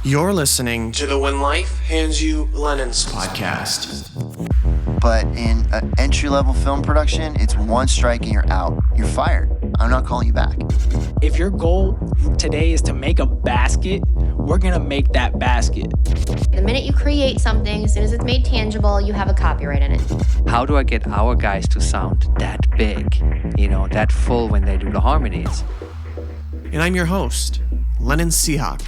You're listening to the When Life Hands You Lennon's podcast. But in an entry-level film production, it's one strike and you're out. You're fired. I'm not calling you back. If your goal today is to make a basket, we're going to make that basket. The minute you create something, as soon as it's made tangible, you have a copyright in it. How do I get our guys to sound that big, that full when they do the harmonies? And I'm your host, Lennon Seahawk.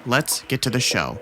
Let's get to the show.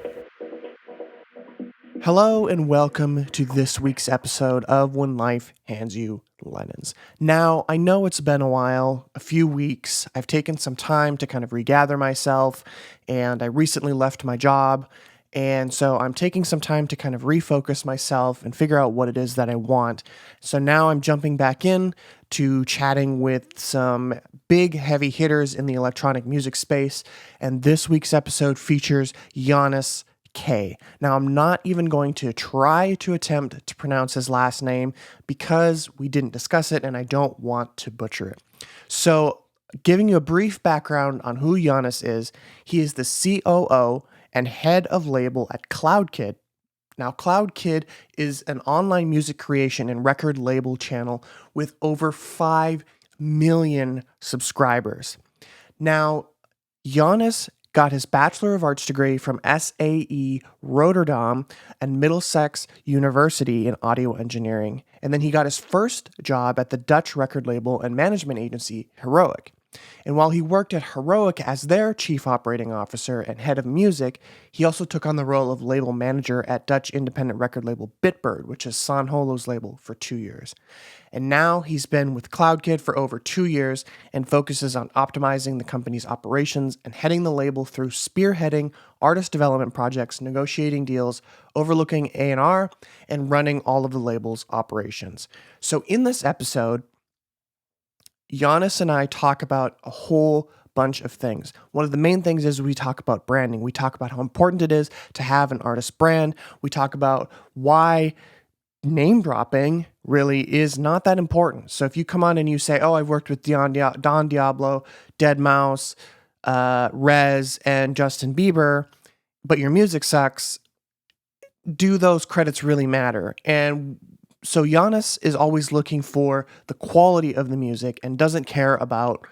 Hello and welcome to this week's episode of When Life Hands You Lennon's. Now, I know it's been a while, a few weeks. I've taken some time to kind of regather myself, and I recently left my job, and so I'm taking some time to kind of refocus myself and figure out what it is that I want. So now I'm jumping back in to chatting with some big heavy hitters in the electronic music space, and this week's episode features Yiannis K. Now, I'm not even going to try to attempt to pronounce his last name because we didn't discuss it and I don't want to butcher it. So, giving you a brief background on who Yiannis is, he is the COO and head of label at CloudKid. Now, CloudKid is an online music creation and record label channel with over 5 million subscribers. Now, Yiannis got his Bachelor of Arts degree from SAE Rotterdam and Middlesex University in audio engineering. And then he got his first job at the Dutch record label and management agency Heroic. And while he worked at Heroic as their chief operating officer and head of music, he also took on the role of label manager at Dutch independent record label Bitbird, which is San Holo's label, for 2 years. And now he's been with CloudKid for over 2 years and focuses on optimizing the company's operations and heading the label through spearheading artist development projects, negotiating deals, overlooking A&R, and running all of the label's operations. So in this episode, Yiannis and I talk about a whole bunch of things. One of the main things is we talk about branding. We talk about how important it is to have an artist brand. We talk about why name dropping really is not that important. So if you come on and you say, oh, I've worked with Don Diablo, Deadmau5, Rez, and Justin Bieber, but your music sucks, do those credits really matter? And so Yiannis is always looking for the quality of the music and doesn't care about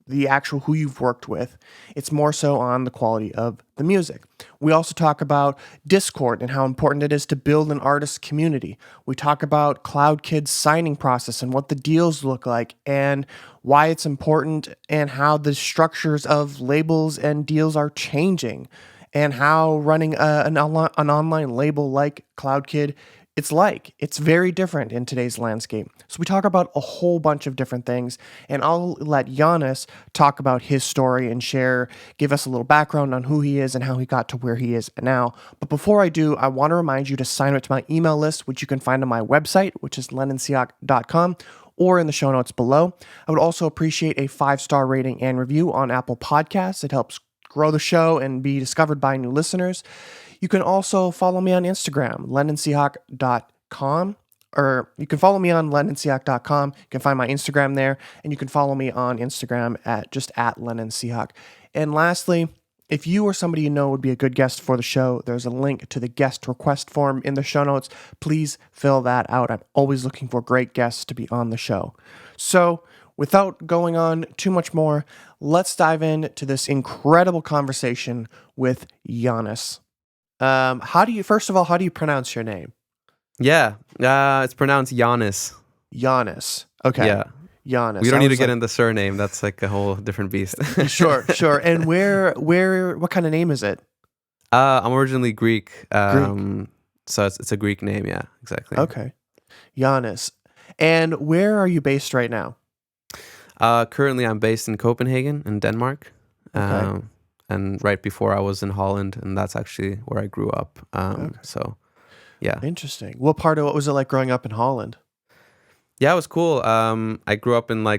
the actual who you've worked with. It's more so on the quality of the music. We also talk about Discord and how important it is to build an artist community. We talk about CloudKid's signing process and what the deals look like and why it's important and how the structures of labels and deals are changing and how running an online label like CloudKid it's very different in today's landscape. So we talk about a whole bunch of different things, and I'll let Yiannis talk about his story and give us a little background on who he is and how he got to where he is now. But before I do, I want to remind you to sign up to my email list, which you can find on my website, which is lennonseahawk.com, or in the show notes below. I would also appreciate a 5-star rating and review on Apple Podcasts. It helps grow the show and be discovered by new listeners. You can also follow me on Instagram, lennonseahawk.com, or you can follow me on lennonseahawk.com. You can find my Instagram there, and you can follow me on Instagram at lennonseahawk. And lastly, if you or somebody you know would be a good guest for the show, there's a link to the guest request form in the show notes. Please fill that out. I'm always looking for great guests to be on the show. So, without going on too much more, let's dive into this incredible conversation with Yiannis. How do you pronounce your name? Yeah, it's pronounced Yiannis. Yiannis. Okay. Yeah. Yiannis. We don't need to get into the surname. That's like a whole different beast. Sure. And what kind of name is it? I'm originally Greek. So it's a Greek name. Yeah, exactly. Okay. Yiannis. And where are you based right now? Currently, I'm based in Copenhagen in Denmark. Okay. And right before I was in Holland, and that's actually where I grew up. Okay. So, yeah. Interesting. What was it like growing up in Holland? Yeah, it was cool. I grew up in I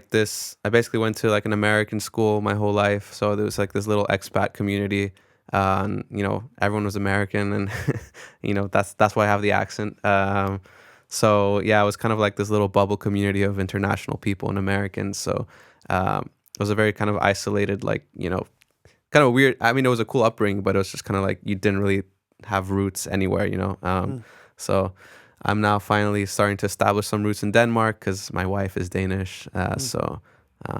basically went to like an American school my whole life. So there was like this little expat community. And, everyone was American and, that's why I have the accent. So yeah, it was kind of like this little bubble community of international people and Americans. So it was a very kind of isolated, kind of weird. I mean, it was a cool upbringing, but it was just kind of like you didn't really have roots anywhere, you know. So I'm now finally starting to establish some roots in Denmark because my wife is Danish. So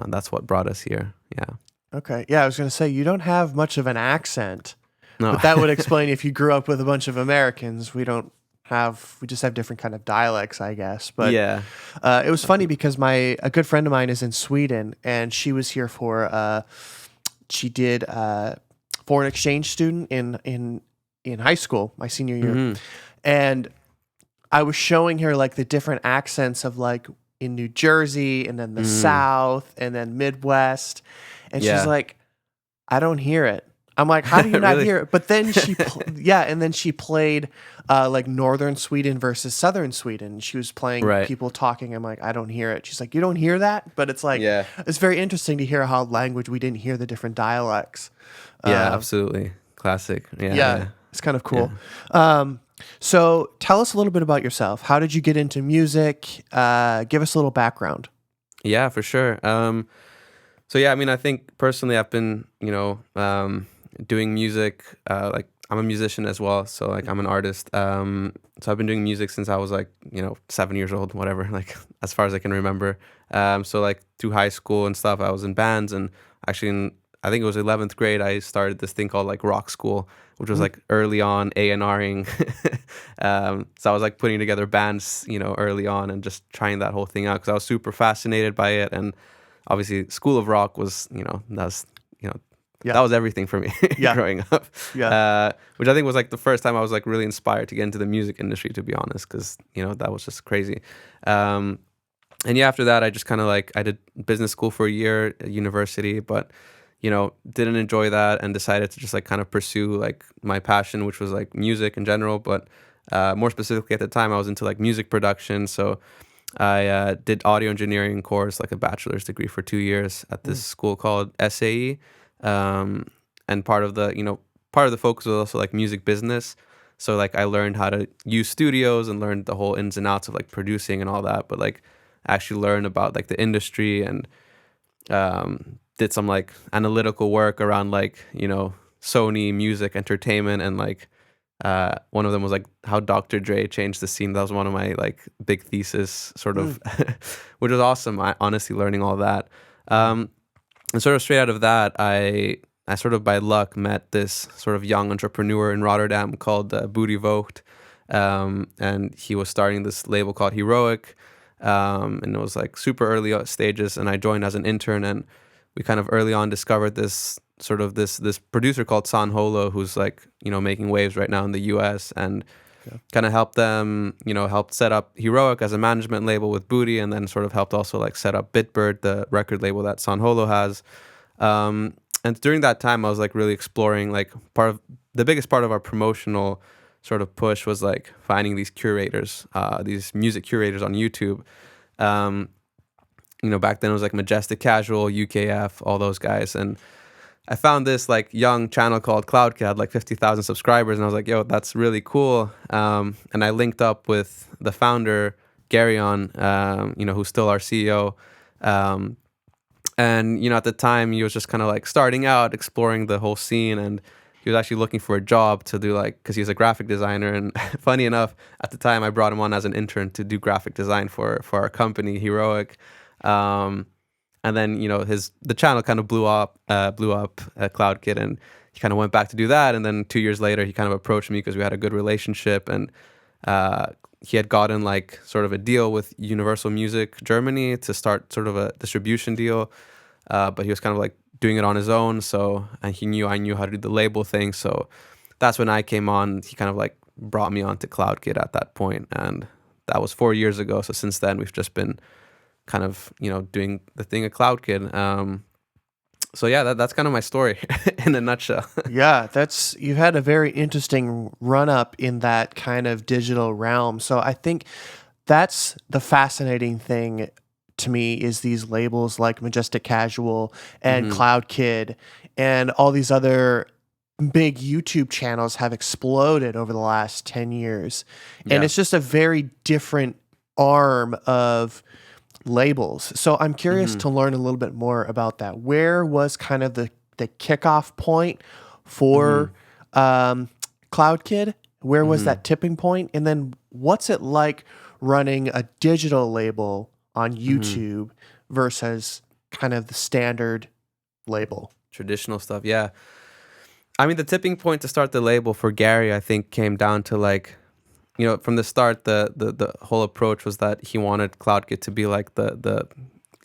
that's what brought us here. Yeah. Okay. Yeah, I was going to say, you don't have much of an accent. No. But that would explain if you grew up with a bunch of Americans. We just have different kind of dialects, I guess. But yeah. It was funny because a good friend of mine is in Sweden, and she was here for she did foreign exchange student in high school, my senior year. And I was showing her like the different accents of like in New Jersey and then the South and then Midwest. And she's like, I don't hear it. I'm like, how do you not Really? hear it? But then and then she played like Northern Sweden versus Southern Sweden. She was playing people talking. I'm like, I don't hear it. She's like, you don't hear that? But it's like, it's very interesting to hear how language, we didn't hear the different dialects. Yeah, absolutely. Classic. Yeah. It's kind of cool. So tell us a little bit about yourself. How did you get into music? Give us a little background. Yeah, for sure. So yeah, I mean, I think personally I've been, doing music, like I'm a musician as well. So like I'm an artist. So I've been doing music since I was like, 7 years old, whatever, like as far as I can remember. So like through high school and stuff, I was in bands, and actually I think it was 11th grade, I started this thing called like rock school, which was like early on A&Ring. So I was like putting together bands, early on and just trying that whole thing out because I was super fascinated by it. And obviously School of Rock was, that was everything for me growing up. Which I think was like the first time I was like really inspired to get into the music industry, to be honest, because, that was just crazy. And yeah, after that, I just kind of like, I did business school for a year at university, but didn't enjoy that and decided to just like kind of pursue like my passion, which was like music in general. But more specifically at the time, I was into like music production. So I did audio engineering course, like a bachelor's degree for 2 years at this school called SAE. And part of the focus was also like music business. So like I learned how to use studios and learned the whole ins and outs of like producing and all that. But like actually learn about like the industry and did some like analytical work around like Sony music entertainment, and like one of them was like how Dr. Dre changed the scene. That was one of my like big thesis sort of which was awesome. I honestly learning all that, and sort of straight out of that I sort of by luck met this sort of young entrepreneur in Rotterdam called Booty Vogt, and he was starting this label called Heroic, and it was like super early stages, and I joined as an intern, and we kind of early on discovered this sort of this producer called San Holo, who's like, making waves right now in the US, and kind of helped them, helped set up Heroic as a management label with Booty, and then sort of helped also like set up Bitbird, the record label that San Holo has. And during that time, I was like really exploring, like the biggest part of our promotional sort of push was like finding these curators, these music curators on YouTube. Back then it was like Majestic Casual, UKF, all those guys. And I found this like young channel called CloudKid, had like 50,000 subscribers. And I was like, yo, that's really cool. And I linked up with the founder, Garyon, who's still our CEO. And, at the time he was just kind of like starting out, exploring the whole scene. And he was actually looking for a job to do like, because he's a graphic designer. And funny enough, at the time I brought him on as an intern to do graphic design for our company, Heroic. And then, the channel kind of blew up at CloudKid, and he kind of went back to do that. And then 2 years later, he kind of approached me because we had a good relationship, and he had gotten like sort of a deal with Universal Music Germany to start sort of a distribution deal. But he was kind of like doing it on his own. So, and I knew how to do the label thing. So that's when I came on. He kind of like brought me on to CloudKid at that point. And that was 4 years ago. So since then we've just been kind of, doing the thing at CloudKid. So yeah, that's kind of my story in a nutshell. Yeah, you've had a very interesting run up in that kind of digital realm. So I think that's the fascinating thing to me, is these labels like Majestic Casual and CloudKid and all these other big YouTube channels have exploded over the last 10 years. And it's just a very different arm of labels. So I'm curious to learn a little bit more about that. Where was kind of the the kickoff point for CloudKid? Where was that tipping point? And then what's it like running a digital label on YouTube versus kind of the standard label? Traditional stuff, yeah. I mean, the tipping point to start the label for Gary, I think, came down to like, you know, from the start, the whole approach was that he wanted CloudKid to be like the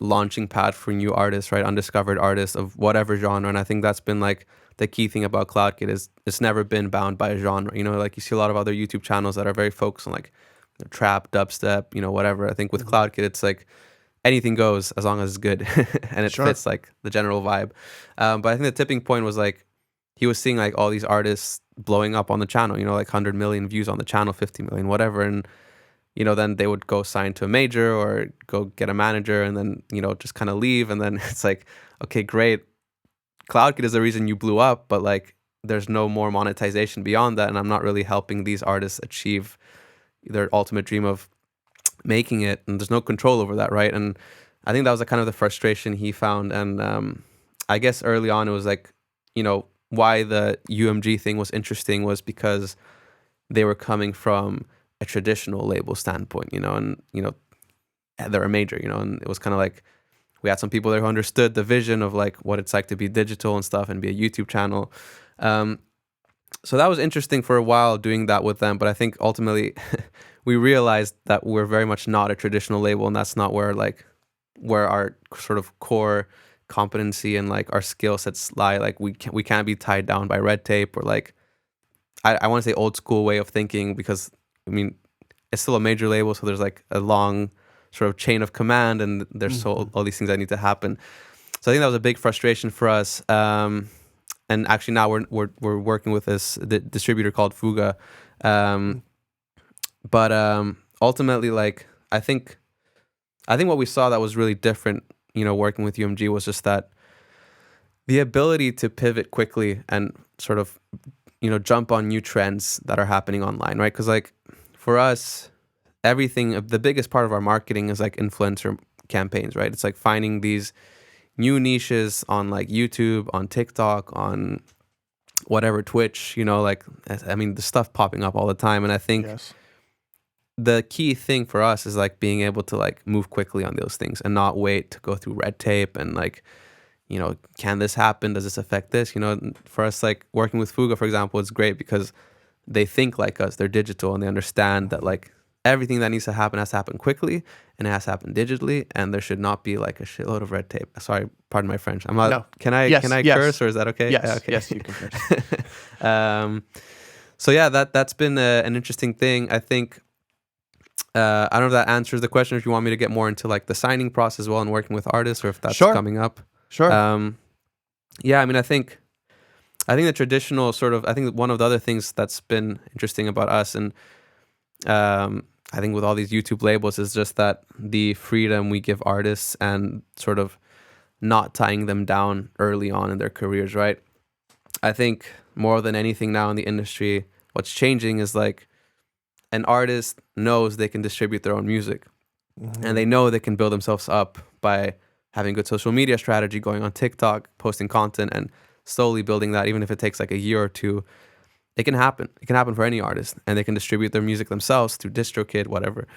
launching pad for new artists, right? Undiscovered artists of whatever genre. And I think that's been like the key thing about CloudKid is it's never been bound by a genre. You know, like you see a lot of other YouTube channels that are very focused on like trap, dubstep, you know, whatever. I think with CloudKid, it's like anything goes as long as it's good and it fits like the general vibe. But I think the tipping point was like, he was seeing like all these artists blowing up on the channel, you know, like 100 million views on the channel, 50 million, whatever. And, you know, then they would go sign to a major or go get a manager and then, you know, just kind of leave. And then it's like, okay, great. CloudKid is the reason you blew up, but like there's no more monetization beyond that. And I'm not really helping these artists achieve their ultimate dream of making it. And there's no control over that, right? And I think that was kind of the frustration he found. And I guess early on it was like, you know, why the UMG thing was interesting was because they were coming from a traditional label standpoint, you know, and, you know, they're a major, you know, and it was kind of like we had some people there who understood the vision of like what it's like to be digital and stuff and be a YouTube channel. So that was interesting for a while doing that with them. But I think ultimately we realized that we're very much not a traditional label, and that's not where our sort of core competency and like our skill sets lie. Like we can't be tied down by red tape or like I want to say old school way of thinking, because I mean it's still a major label, so there's like a long sort of chain of command and there's all these things that need to happen. So I think that was a big frustration for us. And actually now we're working with this distributor called Fuga. But ultimately, like I think what we saw that was really different, you know, working with UMG was just that the ability to pivot quickly and sort of, you know, jump on new trends that are happening online, right? Because like for us, the biggest part of our marketing is like influencer campaigns, right? It's like finding these new niches on like YouTube, on TikTok, on whatever, Twitch, you know, like, I mean, the stuff popping up all the time. And I think the key thing for us is like being able to like move quickly on those things and not wait to go through red tape and like, you know, can this happen? Does this affect this? You know, for us, like working with Fuga, for example, it's great because they think like us, they're digital, and they understand that like everything that needs to happen has to happen quickly and it has to happen digitally, and there should not be like a shitload of red tape. Sorry, pardon my French. I'm not. No. Can I curse, or is that okay? Yes. Yeah, okay. Yes, you can curse. So yeah, that's been an interesting thing. I think I don't know if that answers the question. If you want me to get more into like the signing process as well and working with artists, or if that's coming up. Sure. Yeah, I mean, I think the traditional sort of, I think one of the other things that's been interesting about us, and I think with all these YouTube labels, is just that the freedom we give artists and sort of not tying them down early on in their careers, right? I think more than anything now in the industry, what's changing is like an artist knows they can distribute their own music, and they know they can build themselves up by having good social media strategy, going on TikTok, posting content, and slowly building that. Even if it takes like a year or two, it can happen. It can happen for any artist, and they can distribute their music themselves through DistroKid, whatever.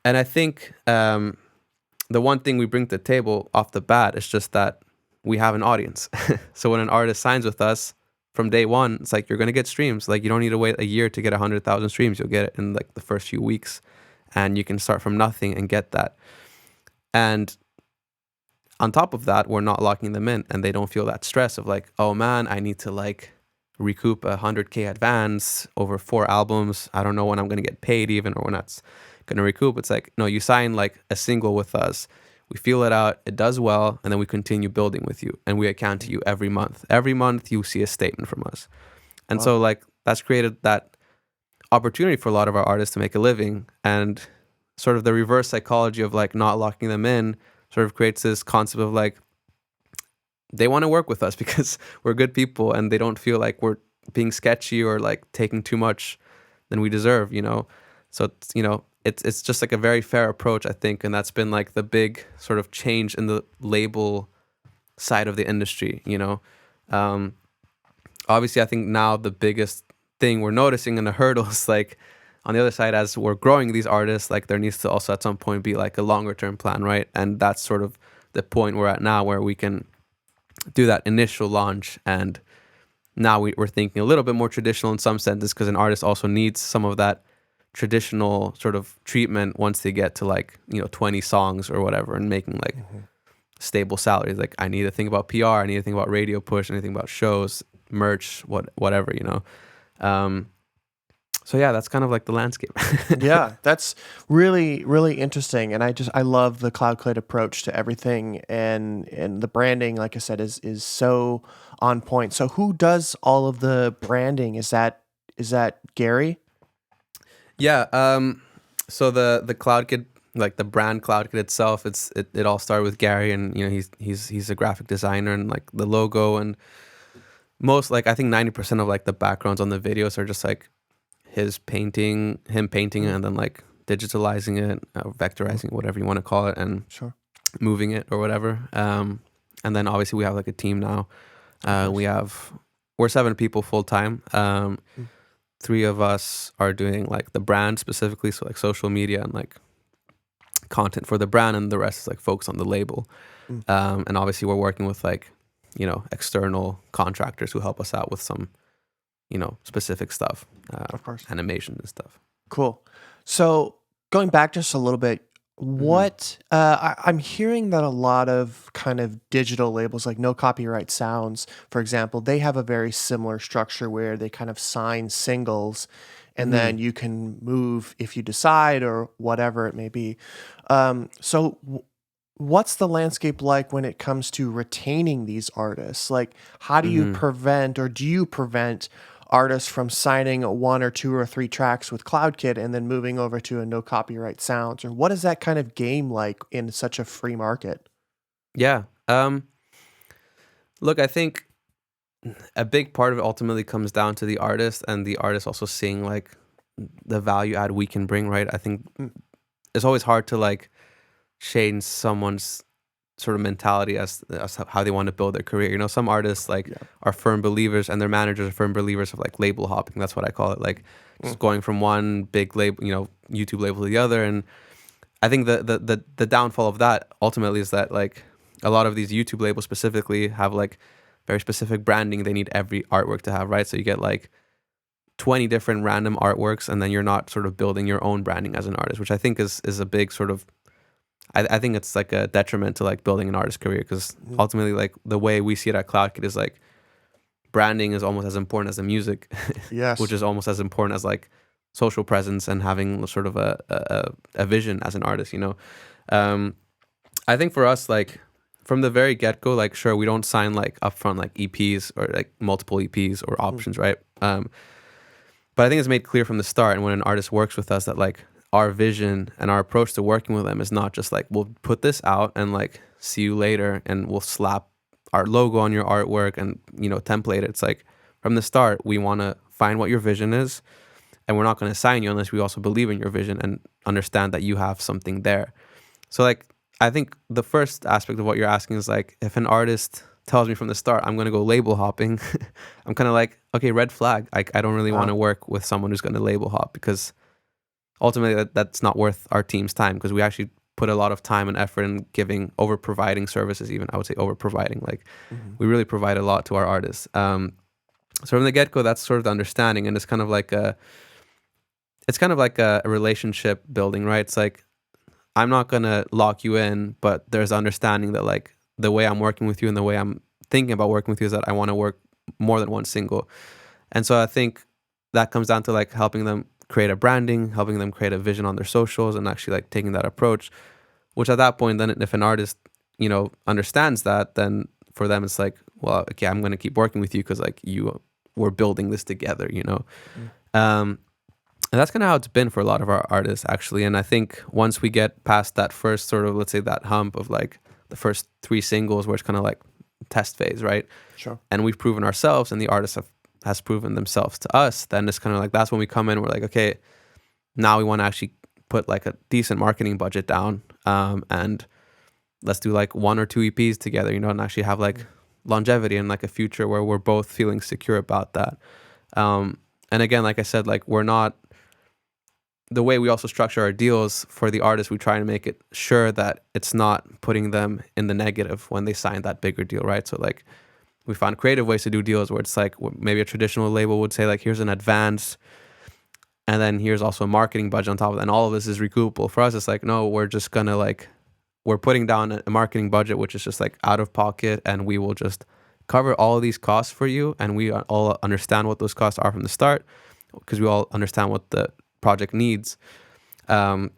And I think the one thing we bring to the table off the bat is just that we have an audience. So when an artist signs with us, from day one, it's like you're going to get streams. Like you don't need to wait a year to get 100,000 streams. You'll get it in like the first few weeks, and you can start from nothing and get that. And on top of that, we're not locking them in, and they don't feel that stress of like, oh man, I need to like recoup 100K advance over 4 albums. I don't know when I'm going to get paid even, or when that's going to recoup. It's like, no, you sign like a single with us. We feel it out, it does well, and then we continue building with you, and we account to you every month. Every month you see a statement from us. And so like that's created that opportunity for a lot of our artists to make a living, and sort of the reverse psychology of like not locking them in sort of creates this concept of like they want to work with us because we're good people, and they don't feel like we're being sketchy or like taking too much than we deserve, you know? So, it's, you know, it's just like a very fair approach, I think. And that's been like the big sort of change in the label side of the industry, you know? Obviously, I think now the biggest thing we're noticing in the hurdle is like on the other side, as we're growing these artists, like there needs to also at some point be like a longer term plan, right? And that's sort of the point we're at now, where we can do that initial launch. And now we're thinking a little bit more traditional in some senses, because an artist also needs some of that traditional sort of treatment once they get to like, 20 songs or whatever, and making like stable salaries. Like I need to think about PR, I need to think about radio push, anything about shows, merch, whatever. So yeah, that's kind of like the landscape. Yeah, that's really, really interesting. And I love the CloudKid approach to everything, and the branding, like I said, is so on point. So who does all of the branding? Is that Gary? Yeah. So the CloudKid, like the brand CloudKid itself, it all started with Gary, and he's a graphic designer, and like the logo and most, like I think 90% of like the backgrounds on the videos are just like him painting it, and then like digitalizing it, vectorizing it, whatever you want to call it, and Sure. moving it or whatever. And then obviously we have like a team now. We're 7 people full time. 3 of us are doing like the brand specifically, so like social media and like content for the brand, and the rest is like focused on the label. And obviously we're working with like external contractors who help us out with some specific stuff, Of course. animation and stuff. Cool. So going back just a little bit, what I'm hearing that a lot of kind of digital labels, like No Copyright Sounds, for example, they have a very similar structure where they kind of sign singles, and then you can move if you decide, or whatever it may be. What's the landscape like when it comes to retaining these artists? Like, how do you prevent, or do you prevent artists from signing 1 or 2 or 3 tracks with CloudKid and then moving over to a No Copyright Sounds? Or what is that kind of game like in such a free market? Yeah. Look, I think a big part of it ultimately comes down to the artist, and the artist also seeing like the value add we can bring, right? I think it's always hard to like change someone's sort of mentality as how they want to build their career. Some artists like are firm believers, and their managers are firm believers of like label hopping. That's what I call it. Like just going from one big label, YouTube label to the other. And I think the downfall of that ultimately is that like a lot of these YouTube labels specifically have like very specific branding they need every artwork to have, right? So you get like 20 different random artworks, and then you're not sort of building your own branding as an artist, which I think is a big sort of, I think it's like a detriment to like building an artist career, because ultimately like the way we see it at CloudKid is like branding is almost as important as the music. Yes. Which is almost as important as like social presence and having sort of a vision as an artist. I think for us, like from the very get-go, like sure, we don't sign like upfront like EPs or like multiple EPs or options, right? But I think it's made clear from the start, and when an artist works with us, that like our vision and our approach to working with them is not just like, we'll put this out and like see you later, and we'll slap our logo on your artwork and template it. It's like from the start, we want to find what your vision is, and we're not going to sign you unless we also believe in your vision and understand that you have something there. So like I think the first aspect of what you're asking is like, if an artist tells me from the start I'm going to go label hopping, I'm kind of like, okay, red flag. I don't really want to work with someone who's going to label hop, because ultimately that's not worth our team's time, because we actually put a lot of time and effort in over providing services. Even I would say over providing, like we really provide a lot to our artists. So from the get-go, that's sort of the understanding, and it's kind of like a relationship building, right? It's like, I'm not gonna lock you in, but there's understanding that like the way I'm working with you and the way I'm thinking about working with you is that I want to work more than one single. And so I think that comes down to like helping them create a branding, helping them create a vision on their socials, and actually like taking that approach, which at that point, then if an artist, understands that, then for them it's like, well, okay, I'm going to keep working with you because like we're building this together, and that's kind of how it's been for a lot of our artists, actually. And I think once we get past that first sort of, let's say, that hump of like the first 3 singles, where it's kind of like test phase, right? Sure. And we've proven ourselves, and the artists has proven themselves to us, then it's kind of like, that's when we come in, we're like, okay, now we want to actually put like a decent marketing budget down, and let's do like 1 or 2 EPs together, and actually have like longevity and like a future where we're both feeling secure about that. And again, like I said, like we're not, the way we also structure our deals for the artists, we try to make it sure that it's not putting them in the negative when they sign that bigger deal, right? So like we found creative ways to do deals where it's like maybe a traditional label would say like, here's an advance, and then here's also a marketing budget on top of it, and all of this is recoupable. For us, it's like, no, we're just gonna like, we're putting down a marketing budget, which is just like out of pocket, and we will just cover all of these costs for you, and we all understand what those costs are from the start, because we all understand what the project needs, and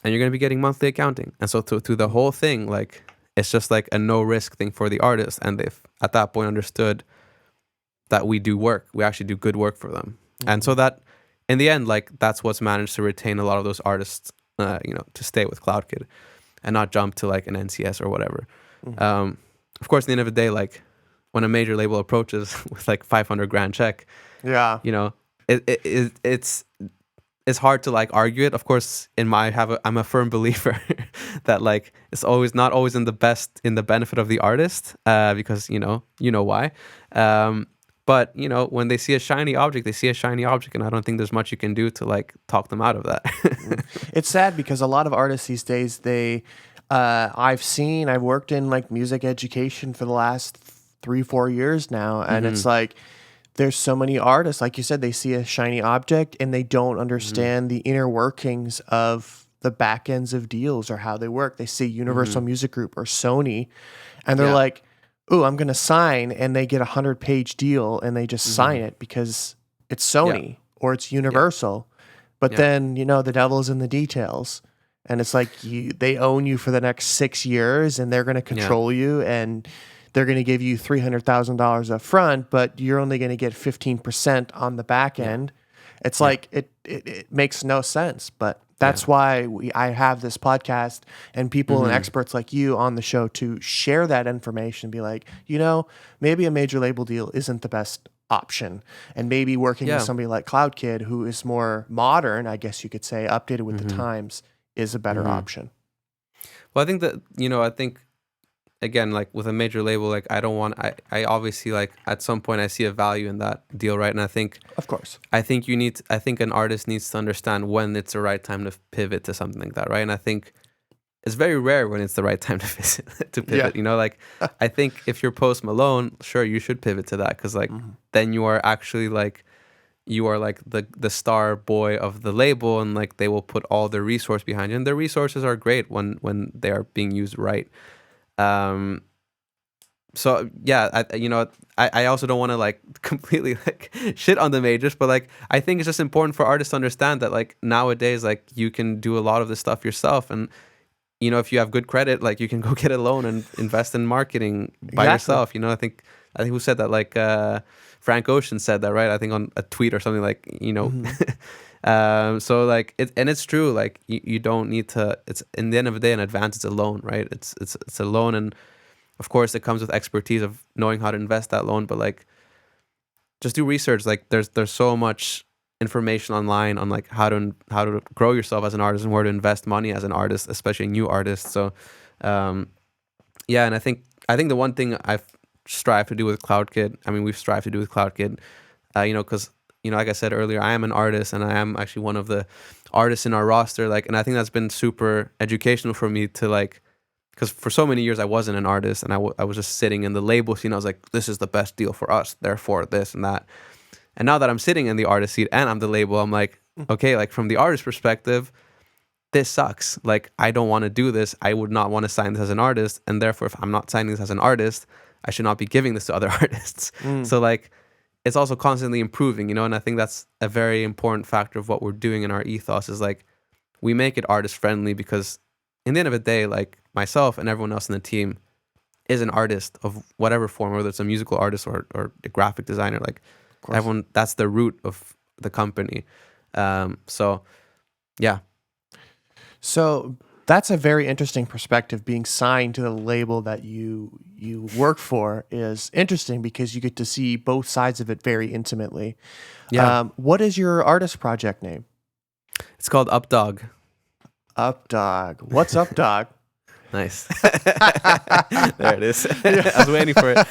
you're going to be getting monthly accounting. And so through the whole thing, like it's just like a no risk thing for the artist, and they've at that point understood that we do work, we actually do good work for them. And so that in the end, like that's what's managed to retain a lot of those artists, to stay with CloudKid and not jump to like an NCS or whatever. Of course, at the end of the day, like when a major label approaches with like $500,000 check, it's hard to like argue it. Of course, I'm a firm believer that like it's always not always in the benefit of the artist, because you know why. But when they see a shiny object, and I don't think there's much you can do to like talk them out of that. It's sad because a lot of artists these days, I've worked in like music education for the last 3-4 years now, and it's like there's so many artists, like you said, they see a shiny object and they don't understand the inner workings of the back ends of deals or how they work. They see Universal Music Group or Sony, and they're like, "Ooh, I'm gonna sign," and they get a 100-page deal and they just sign it because it's Sony or it's Universal. But then the devil's in the details, and it's like they own you for the next 6 years, and they're gonna control you, and they're going to give you $300,000 up front, but you're only going to get 15% on the back end. It's like it makes no sense, but that's why I have this podcast and people and experts like you on the show to share that information. Be like, maybe a major label deal isn't the best option, and maybe working with somebody like CloudKid, who is more modern, I guess you could say, updated with the times, is a better option. Well, I think that again, like with a major label, like I obviously like at some point I see a value in that deal, right? And I think, of course, I think an artist needs to understand when it's the right time to pivot to something like that, right? And I think it's very rare when it's the right time to pivot. Like I think if you're Post Malone, sure, you should pivot to that, because like then you are actually like the star boy of the label, and like they will put all their resource behind you, and their resources are great when they are being used right. So yeah, I also don't want to like completely like shit on the majors, but like I think it's just important for artists to understand that like nowadays, like you can do a lot of this stuff yourself, and if you have good credit, like you can go get a loan and invest in marketing by yourself. I think who said that, like Frank Ocean said that, right? I think on a tweet or something, like so like it's true, like you don't need to, it's in the end of the day an advance, it's a loan, right? It's a loan, and of course it comes with expertise of knowing how to invest that loan, but like just do research. Like there's so much information online on like how to grow yourself as an artist and where to invest money as an artist, especially new artists. So and I think the one thing I've strived to do with CloudKid, we've strived to do with CloudKid, because like I said earlier, I am an artist, and I am actually one of the artists in our roster. Like, and I think that's been super educational for me to like, because for so many years I wasn't an artist, and I was just sitting in the label scene. I was like, this is the best deal for us, therefore this and that. And now that I'm sitting in the artist seat and I'm the label, I'm like, okay, like from the artist perspective, this sucks. Like, I don't want to do this. I would not want to sign this as an artist, and therefore, if I'm not signing this as an artist, I should not be giving this to other artists. So like, it's also constantly improving, and I think that's a very important factor of what we're doing in our ethos, is like we make it artist friendly, because in the end of the day, like myself and everyone else in the team is an artist of whatever form, whether it's a musical artist or a graphic designer. Like everyone, that's the root of the company. So yeah. So that's a very interesting perspective. Being signed to the label that you work for is interesting, because you get to see both sides of it very intimately. Yeah. What is your artist project name? It's called Updog. Updog. What's Updog? Nice. There it is. I was waiting for it.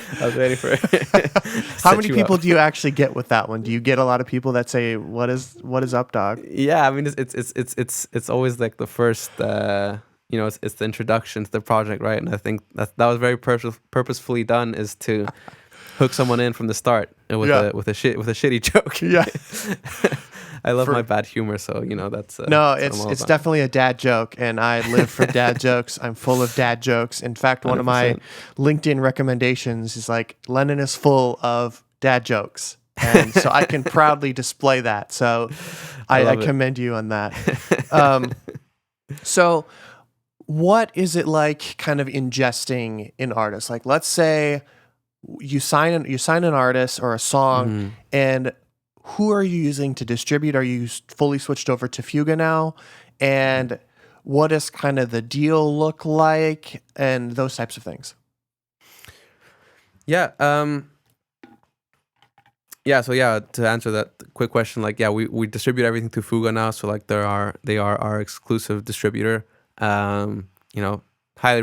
How many people do you actually get with that one? Do you get a lot of people that say, what is up, dog? Yeah, I mean, it's always like the first, it's the introduction to the project, right? And I think that was very purposefully done, is to hook someone in from the start with a shitty joke. Yeah. I love my bad humor, so that's no. It's definitely a dad joke, and I live for dad jokes. I'm full of dad jokes. In fact, one 100%. Of my LinkedIn recommendations is like, Lennon is full of dad jokes, and so I can proudly display that. So I commend you on that. So what is it like, kind of ingesting an artist? Like, let's say you sign an artist or a song, and who are you using to distribute? Are you fully switched over to Fuga now? And what does kind of the deal look like, and those types of things? Yeah. So to answer that quick question, like, we distribute everything through Fuga now. So like they are our exclusive distributor. Highly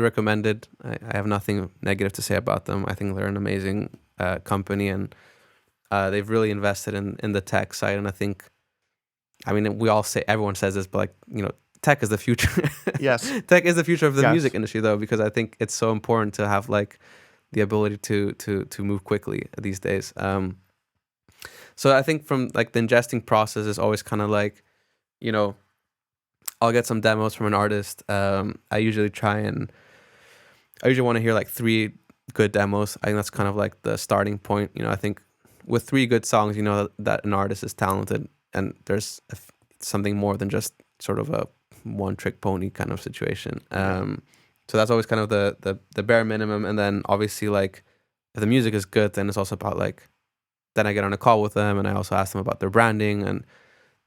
recommended. I have nothing negative to say about them. I think they're an amazing company, and they've really invested in the tech side. And I think, everyone says this, but like, tech is the future. Yes. Tech is the future of the music industry, though, because I think it's so important to have like the ability to move quickly these days. So I think from like the ingesting process is always kind of like, I'll get some demos from an artist. I usually want to hear like 3 good demos. I think that's kind of like the starting point. I think with 3 good songs, that an artist is talented, and there's something more than just sort of a one-trick pony kind of situation. So that's always kind of the bare minimum. And then obviously, like, if the music is good, then it's also about like, then I get on a call with them, and I also ask them about their branding, and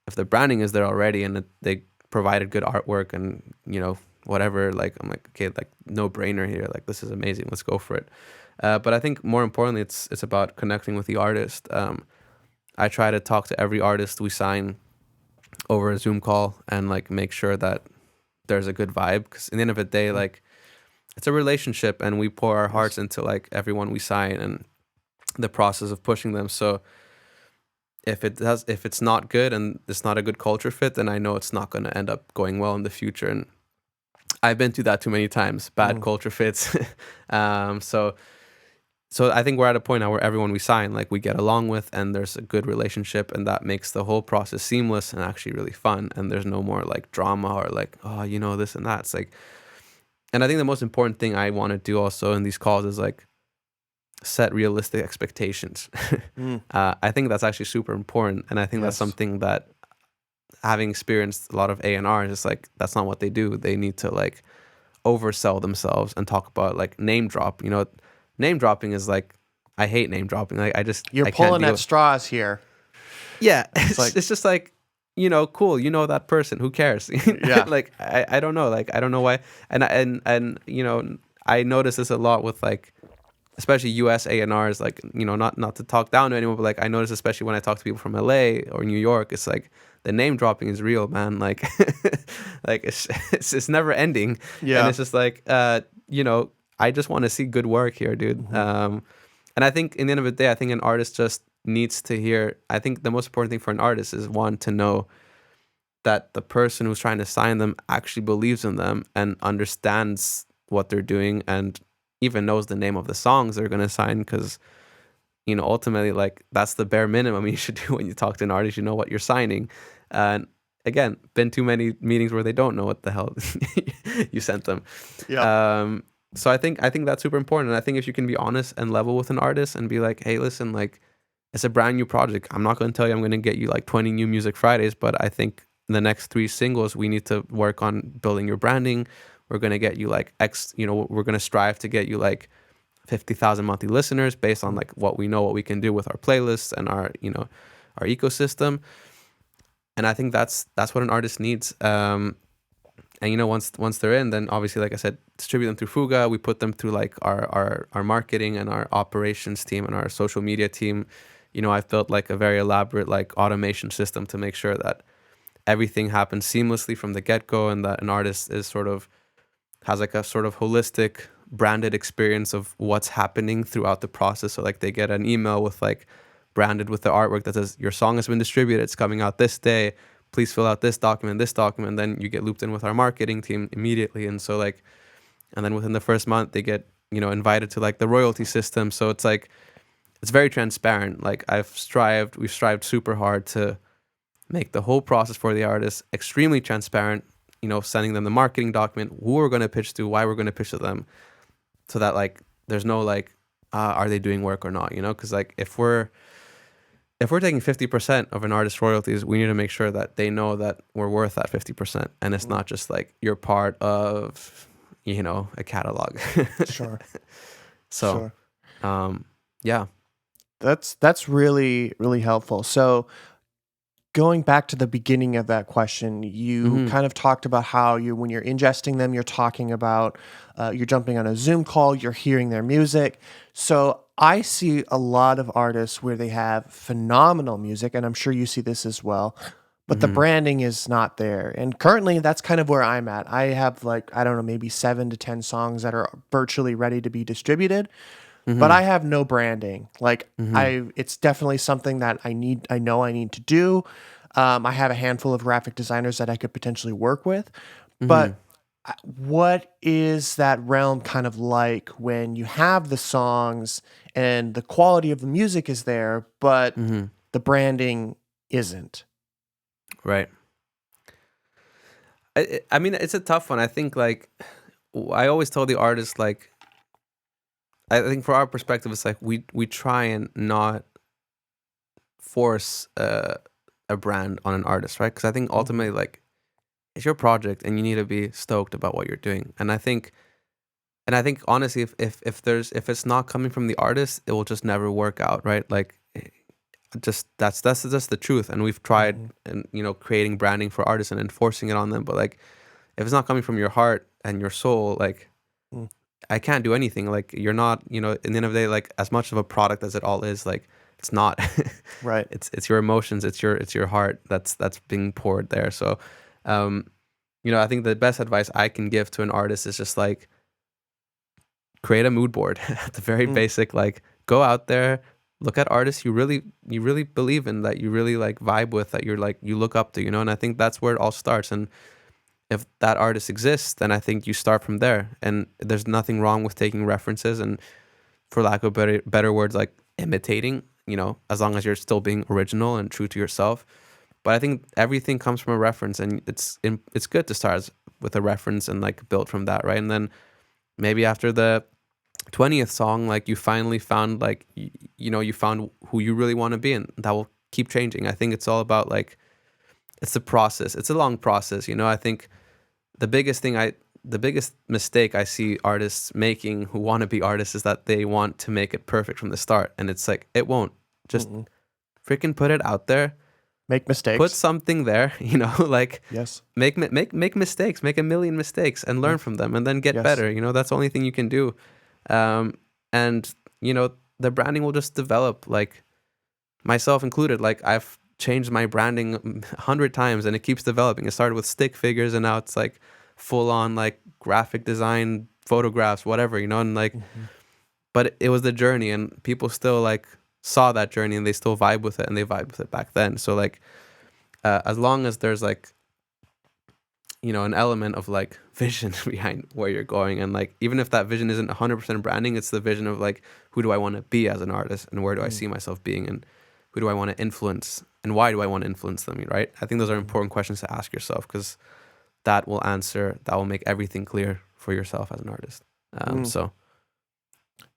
if the branding is there already and they provided good artwork and whatever, like, I'm like, okay, like, no brainer here, like, this is amazing, let's go for it. But I think more importantly, it's about connecting with the artist. I try to talk to every artist we sign over a Zoom call and like make sure that there's a good vibe, because in the end of the day, like, it's a relationship, and we pour our hearts into like everyone we sign and the process of pushing them. So if it's not good and it's not a good culture fit, then I know it's not going to end up going well in the future. And I've been through that too many times, bad culture fits. So I think we're at a point now where everyone we sign, like, we get along with, and there's a good relationship, and that makes the whole process seamless and actually really fun. And there's no more like drama or like, oh, this and that. It's like, and I think the most important thing I want to do also in these calls is like set realistic expectations. I think that's actually super important. And I think that's something that, having experienced a lot of A&R, is like, that's not what they do. They need to like oversell themselves and talk about like name drop. Name dropping is like, I hate name dropping. Like, you're pulling at straws here. Yeah. It's just like, cool, that person, who cares? Yeah. Like, I don't know. Like, I don't know why. And I notice this a lot with like, especially US A&Rs, like, not to talk down to anyone, but like, I notice, especially when I talk to people from LA or New York, it's like, the name dropping is real, man. Like, like it's never ending. Yeah. And it's just like, I just want to see good work here, dude. And I think in the end of the day, I think an artist just needs to hear, I think the most important thing for an artist is, one, to know that the person who's trying to sign them actually believes in them and understands what they're doing, and even knows the name of the songs they're going to sign, because ultimately, like, that's the bare minimum you should do when you talk to an artist. You know what you're signing. And again, been too many meetings where they don't know what the hell you sent them. Yeah. So I think that's super important. And I think if you can be honest and level with an artist and be like, hey, listen, like, it's a brand new project. I'm not going to tell you I'm going to get you like 20 new Music Fridays, but I think in the next 3 singles, we need to work on building your branding. We're going to get you like we're going to strive to get you like 50,000 monthly listeners based on like what we know, what we can do with our playlists and our ecosystem. And I think that's what an artist needs. And once they're in, then obviously, like I said, distribute them through Fuga. We put them through like our marketing and our operations team and our social media team. I've built like a very elaborate like automation system to make sure that everything happens seamlessly from the get-go, and that an artist is sort of has like a sort of holistic branded experience of what's happening throughout the process. So like they get an email with like branded with the artwork that says your song has been distributed, it's coming out this day, please fill out this document. Then you get looped in with our marketing team immediately. And so like, and then within the first month they get, you know, invited to like the royalty system. So it's like, it's very transparent. Like we've strived super hard to make the whole process for the artist extremely transparent, you know, sending them the marketing document, who we're going to pitch to, why we're going to pitch to them, so that like there's no like, are they doing work or not, you know? Because like if we're taking 50% of an artist's royalties, we need to make sure that they know that we're worth that 50%, and it's not just like you're part of, you know, a catalog. Sure. So, Sure. Yeah. That's really, really helpful. So going back to the beginning of that question, you kind of talked about how when you're ingesting them, you're talking about, you're jumping on a Zoom call, you're hearing their music. So I see a lot of artists where they have phenomenal music, and I'm sure you see this as well, but the branding is not there. And currently that's kind of where I'm at. I have like, I don't know, maybe 7 to 10 songs that are virtually ready to be distributed. But I have no branding. Like it's definitely something that I know I need to do. I have a handful of graphic designers that I could potentially work with. But what is that realm kind of like when you have the songs and the quality of the music is there, but the branding isn't? Right. I mean, it's a tough one. I think like, I always tell the artists, like, I think for our perspective, it's like we try and not force a brand on an artist, right? Because I think ultimately, like, it's your project, and you need to be stoked about what you're doing. And I think honestly, if it's not coming from the artist, it will just never work out, right? Like, just that's just the truth. And we've tried, and you know, creating branding for artists and enforcing it on them, but like, if it's not coming from your heart and your soul, like. I can't do anything. Like, you're not, you know, in the end of the day, like, as much of a product as it all is, like, it's not. Right. It's your emotions, it's your heart that's being poured there. So, you know, I think the best advice I can give to an artist is just like, create a mood board at the very basic. Like, go out there, look at artists you really believe in, that you really like vibe with, that you're like, you look up to, you know. And I think that's where it all starts. And if that artist exists, then I think you start from there. And there's nothing wrong with taking references and, for lack of better words, like imitating, you know, as long as you're still being original and true to yourself. But I think everything comes from a reference, and it's good to start with a reference and like build from that, right? And then maybe after the 20th song, like, you finally found like, you know, you found who you really want to be, and that will keep changing. I think it's all about like, it's a process. It's a long process, you know. I think the biggest mistake I see artists making who want to be artists is that they want to make it perfect from the start. And it's like, it won't. Just freaking put it out there. Make mistakes. Put something there, you know, like, yes. Make mistakes, make a million mistakes and learn from them, and then get better. You know, that's the only thing you can do. And, you know, the branding will just develop, like, myself included. Like, I've changed my branding 100 times, and it keeps developing. It started with stick figures, and now it's like full on like graphic design, photographs, whatever, you know. And like, but it was the journey, and people still like saw that journey, and they still vibe with it, and they vibed with it back then. So like, as long as there's like, you know, an element of like vision behind where you're going, and like, even if that vision isn't 100% branding, it's the vision of like, who do I want to be as an artist, and where do I see myself being, and who do I want to influence, and why do I want to influence them, right? I think those are important questions to ask yourself, because that will make everything clear for yourself as an artist. So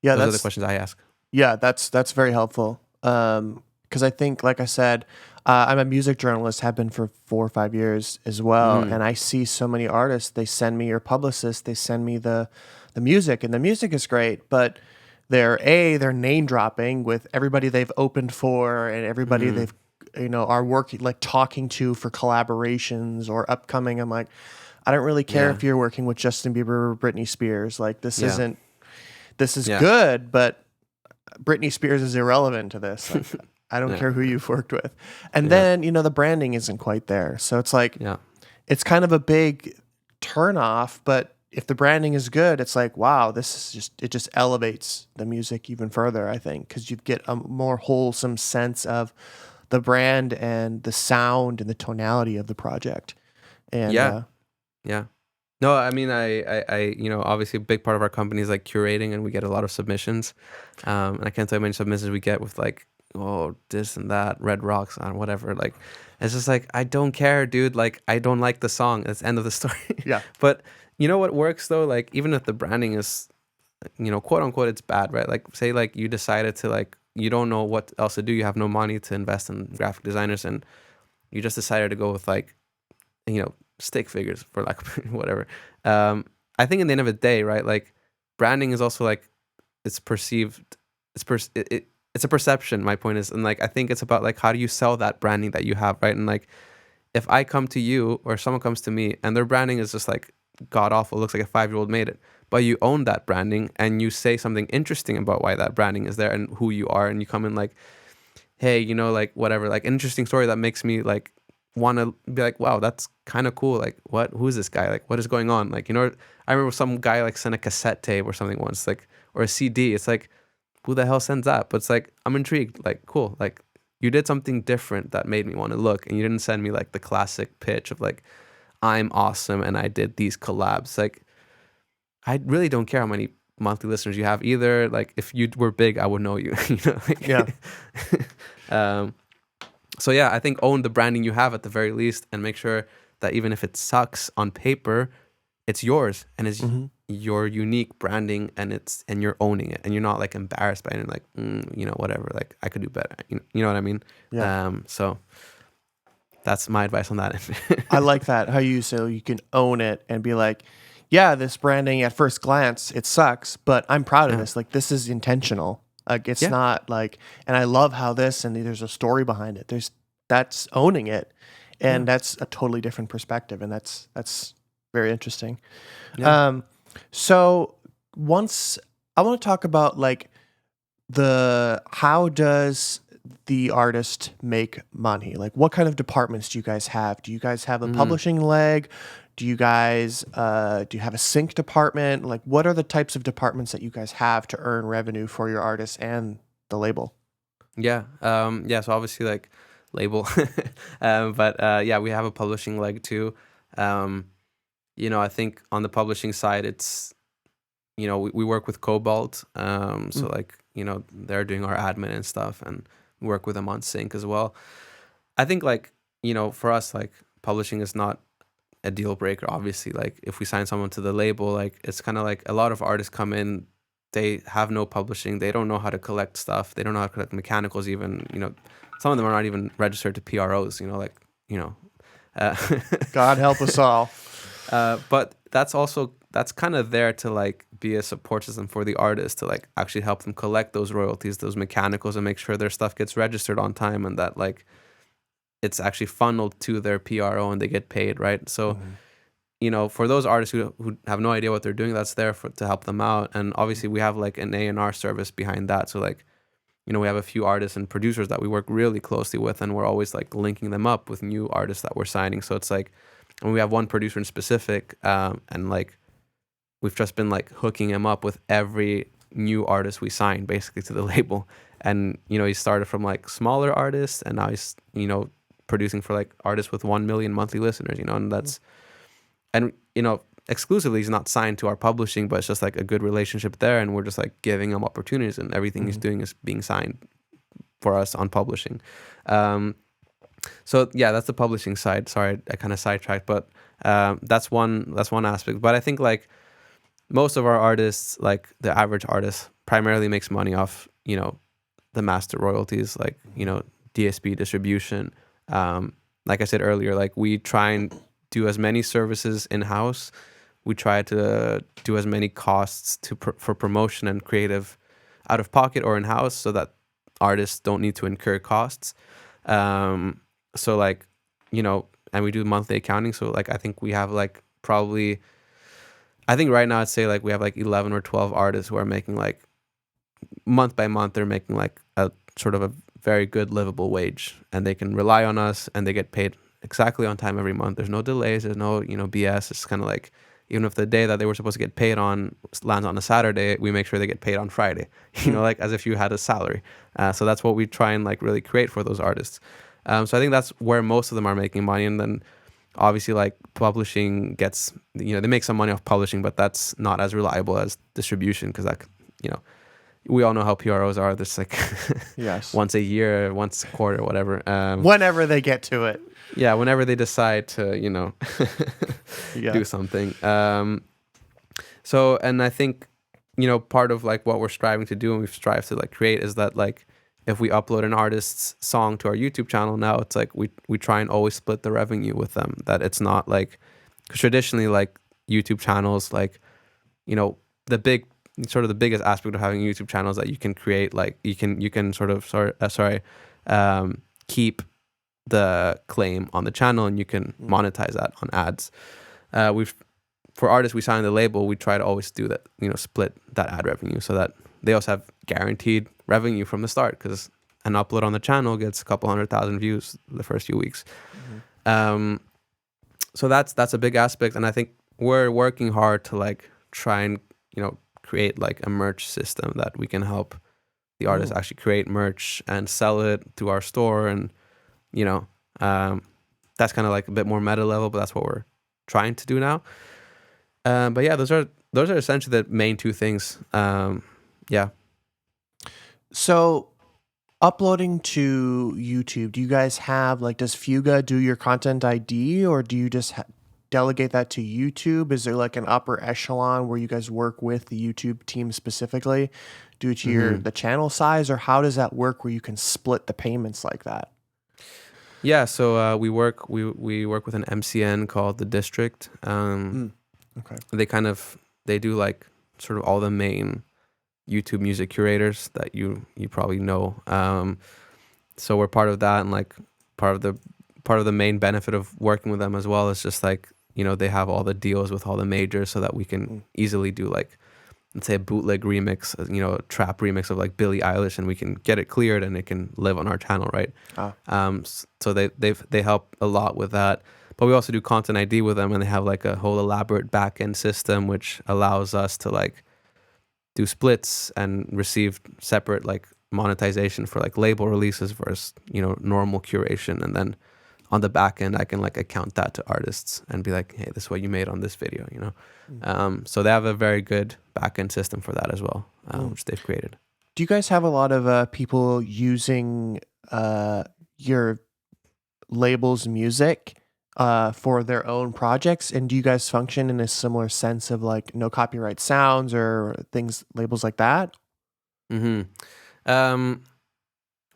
yeah, those are the questions I ask. Yeah, that's very helpful. Because I think, like I said, I'm a music journalist, have been for 4 or 5 years as well. And I see so many artists, they send me, your publicist, they send me the music, and the music is great, but they're name dropping with everybody they've opened for, and everybody they've, you know, are working, like, talking to for collaborations or upcoming. I'm like, I don't really care if you're working with Justin Bieber or Britney Spears. Like, this is good, but Britney Spears is irrelevant to this. Like, I don't care who you've worked with. And then, you know, the branding isn't quite there. So it's like, it's kind of a big turn off, but if the branding is good, it's like, wow, it just elevates the music even further, I think, because you get a more wholesome sense of the brand and the sound and the tonality of the project. And Yeah. Yeah. No, I mean, obviously a big part of our company is like curating, and we get a lot of submissions. And I can't tell you how many submissions we get with like, oh, this and that, Red Rocks and whatever. Like, it's just like, I don't care, dude. Like, I don't like the song. That's the end of the story. Yeah. But you know what works though? Like, even if the branding is, quote unquote, it's bad, right? Like, say like you decided to like, you don't know what else to do. You have no money to invest in graphic designers, and you just decided to go with like, stick figures for like whatever. I think in the end of the day, right, like branding is also like it's perceived, it's a perception. My point is, and like I think it's about like how do you sell that branding that you have, right? And like if I come to you or someone comes to me and their branding is just like god awful, looks like a 5-year-old made it, but you own that branding and you say something interesting about why that branding is there and who you are, and you come in like, hey, like whatever, like an interesting story that makes me like want to be like, wow, that's kind of cool. Like, who's this guy? Like, what is going on? Like, I remember some guy like sent a cassette tape or something once, like, or a CD. It's like, who the hell sends that? But it's like, I'm intrigued. Like, cool. Like, you did something different that made me want to look, and you didn't send me like the classic pitch of like, I'm awesome and I did these collabs. Like, I really don't care how many monthly listeners you have either. Like, if you were big, I would know you. Like, yeah. So yeah, I think own the branding you have at the very least, and make sure that even if it sucks on paper, it's yours and it's your unique branding, and you're owning it, and you're not like embarrassed by it and like, whatever, like I could do better. You know what I mean? Yeah. So that's my advice on that. I like that, how you can own it and be like, yeah, this branding at first glance, it sucks, but I'm proud of this. Like, this is intentional. Like, it's not like, and I love how this, and there's a story behind it. That's owning it. And that's a totally different perspective. And that's very interesting. Yeah. So once I want to talk about like how does the artist make money? Like, what kind of departments do you guys have? Do you guys have a publishing leg? Do you guys do you have a sync department? Like, what are the types of departments that you guys have to earn revenue for your artists and the label? Yeah. So obviously like label, but we have a publishing leg too. I think on the publishing side, it's, we work with Cobalt. So like, they're doing our admin and stuff, and we work with them on sync as well. I think like, for us, like publishing is not a deal breaker. Obviously, like if we sign someone to the label, like it's kind of like a lot of artists come in, they have no publishing, they don't know how to collect stuff, they don't know how to collect mechanicals even, some of them are not even registered to PROs, God help us all. But that's kind of there to like be a support system for the artist, to like actually help them collect those royalties, those mechanicals, and make sure their stuff gets registered on time, and that like it's actually funneled to their PRO and they get paid, right? So, for those artists who have no idea what they're doing, that's there to help them out. And obviously we have like an A&R service behind that. So like, we have a few artists and producers that we work really closely with, and we're always like linking them up with new artists that we're signing. So it's like, and we have one producer in specific, and like we've just been like hooking him up with every new artist we sign basically to the label. And, he started from like smaller artists, and now he's, producing for like artists with 1 million monthly listeners, and that's, and exclusively he's not signed to our publishing, but it's just like a good relationship there, and we're just like giving him opportunities, and everything he's doing is being signed for us on publishing. So yeah, that's the publishing side. Sorry, I kind of sidetracked, but that's one aspect. But I think like most of our artists, like the average artist, primarily makes money off the master royalties, like DSP distribution. Like I said earlier, like we try and do as many services in-house. We try to do as many costs for promotion and creative out of pocket or in-house, so that artists don't need to incur costs. So like, and we do monthly accounting. So like, I think we have like probably, I think right now I'd say like we have like 11 or 12 artists who are making like month by month, they're making like a sort of a very good livable wage, and they can rely on us, and they get paid exactly on time every month. There's no delays, there's no BS. It's kind of like, even if the day that they were supposed to get paid on lands on a Saturday, we make sure they get paid on Friday, like as if you had a salary. So that's what we try and like really create for those artists. So I think that's where most of them are making money. And then obviously like publishing gets, they make some money off publishing, but that's not as reliable as distribution, because that, we all know how PROs are. There's like Yes. once a year, once a quarter, whatever. Whenever they get to it. Yeah, whenever they decide to, do something. So, and I think, part of like what we're striving to do and we've strived to like create is that like, if we upload an artist's song to our YouTube channel now, it's like we try and always split the revenue with them. That it's not like, cause traditionally like YouTube channels, like, the biggest aspect of having a YouTube channel is that you can create like, you can sort of keep the claim on the channel and you can monetize that on ads. For artists we sign the label, we try to always do that, split that ad revenue so that they also have guaranteed revenue from the start, because an upload on the channel gets a couple 100,000 views the first few weeks. So that's a big aspect, and I think we're working hard to like try and create like a merch system that we can help the artists actually create merch and sell it through our store. And that's kind of like a bit more meta level, but that's what we're trying to do now. But yeah, those are essentially the main two things. Yeah. So uploading to YouTube, do you guys have like, does Fuga do your content ID, or do you just delegate that to YouTube? Is there like an upper echelon where you guys work with the YouTube team specifically due to the channel size, or how does that work where you can split the payments like that? Yeah, so we work with an MCN called The District. Okay. They do like sort of all the main YouTube music curators that you probably know. So we're part of that, and like part of the main benefit of working with them as well is just like, they have all the deals with all the majors, so that we can easily do like, let's say a bootleg remix, a trap remix of like Billie Eilish, and we can get it cleared and it can live on our channel, right? So they help a lot with that. But we also do content ID with them, and they have like a whole elaborate back end system which allows us to like do splits and receive separate like monetization for like label releases versus normal curation. And then on the back end I can like account that to artists and be like, hey, this is what you made on this video, so they have a very good back end system for that as well, which they've created. Do you guys have a lot of people using your label's music for their own projects, and do you guys function in a similar sense of like no copyright sounds or labels like that?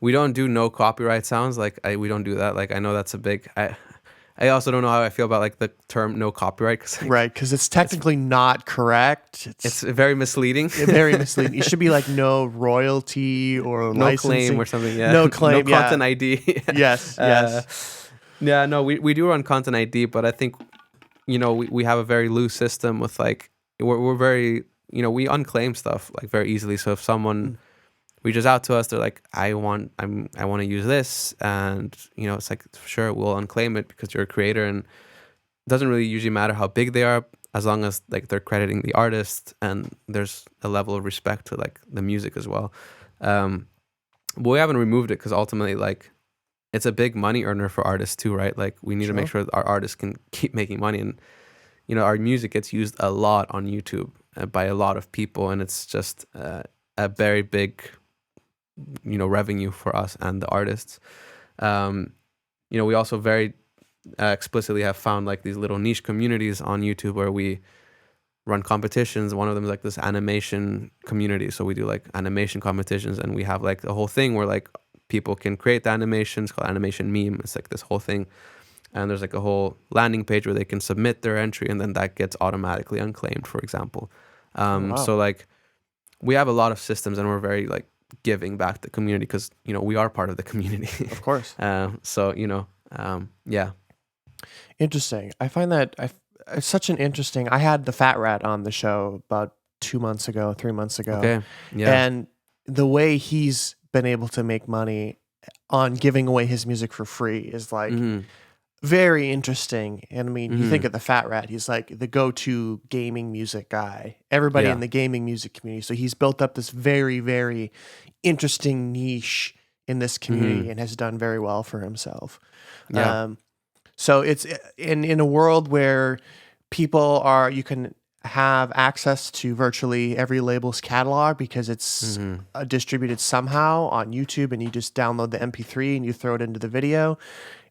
We don't do no copyright sounds. Like we don't do that. Like I know that's a big. I also don't know how I feel about like the term no copyright, because it's technically not correct. It's very misleading. Very misleading. It should be like no royalty or no licensing. claim or something. Yeah, no claim. No content ID. Yes. Yeah, no, we do run content ID, but I think, we have a very loose system with like, we're very, we unclaim stuff like very easily. So if someone reaches out to us, they're like, I want to use this, and it's like, sure, we'll unclaim it because you're a creator, and it doesn't really usually matter how big they are, as long as like they're crediting the artist and there's a level of respect to like the music as well. But we haven't removed it because ultimately like, it's a big money earner for artists too, right? Like we need to make sure that our artists can keep making money, and our music gets used a lot on YouTube by a lot of people, and it's just a very big revenue for us and the artists. We also very explicitly have found like these little niche communities on YouTube where we run competitions. One of them is like this animation community, so we do like animation competitions, and we have like the whole thing where like people can create the animations called Animation Meme. It's like this whole thing, and there's like a whole landing page where they can submit their entry, and then that gets automatically unclaimed, for example. Wow. So like we have a lot of systems, and we're very like giving back to the community because we are part of the community. Of course. Yeah. Interesting. I find that it's such an interesting. I had the Fat Rat on the show about 3 months ago. Okay. Yeah. And the way he's been able to make money on giving away his music for free is like very interesting. And I mean, you think of the Fat Rat, he's like the go-to gaming music guy. Everybody Yeah. in the gaming music community. So he's built up this very, very interesting niche in this community and has done very well for himself. Yeah. So it's in a world where you can have access to virtually every label's catalog because it's distributed somehow on YouTube, and you just download the MP3 and you throw it into the video.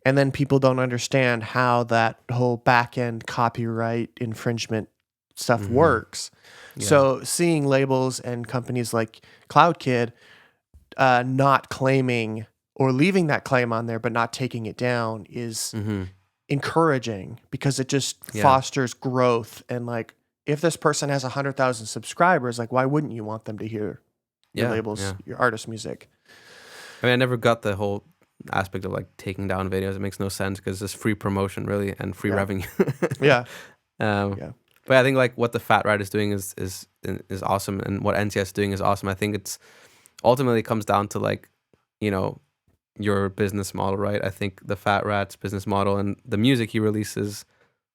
And then people don't understand how that whole back-end copyright infringement stuff works. Yeah. So seeing labels and companies like CloudKid not claiming or leaving that claim on there but not taking it down is encouraging, because it just fosters growth. And like, if this person has 100,000 subscribers, like, why wouldn't you want them to hear your labels, your artist music? I mean, I never got the whole aspect of like taking down videos. It makes no sense because it's free promotion really and free revenue. Yeah. But I think like what the Fat Rat is doing is awesome, and what NCS is doing is awesome. I think it's ultimately comes down to like, you know, your business model, right? I think the Fat Rat's business model and the music he releases,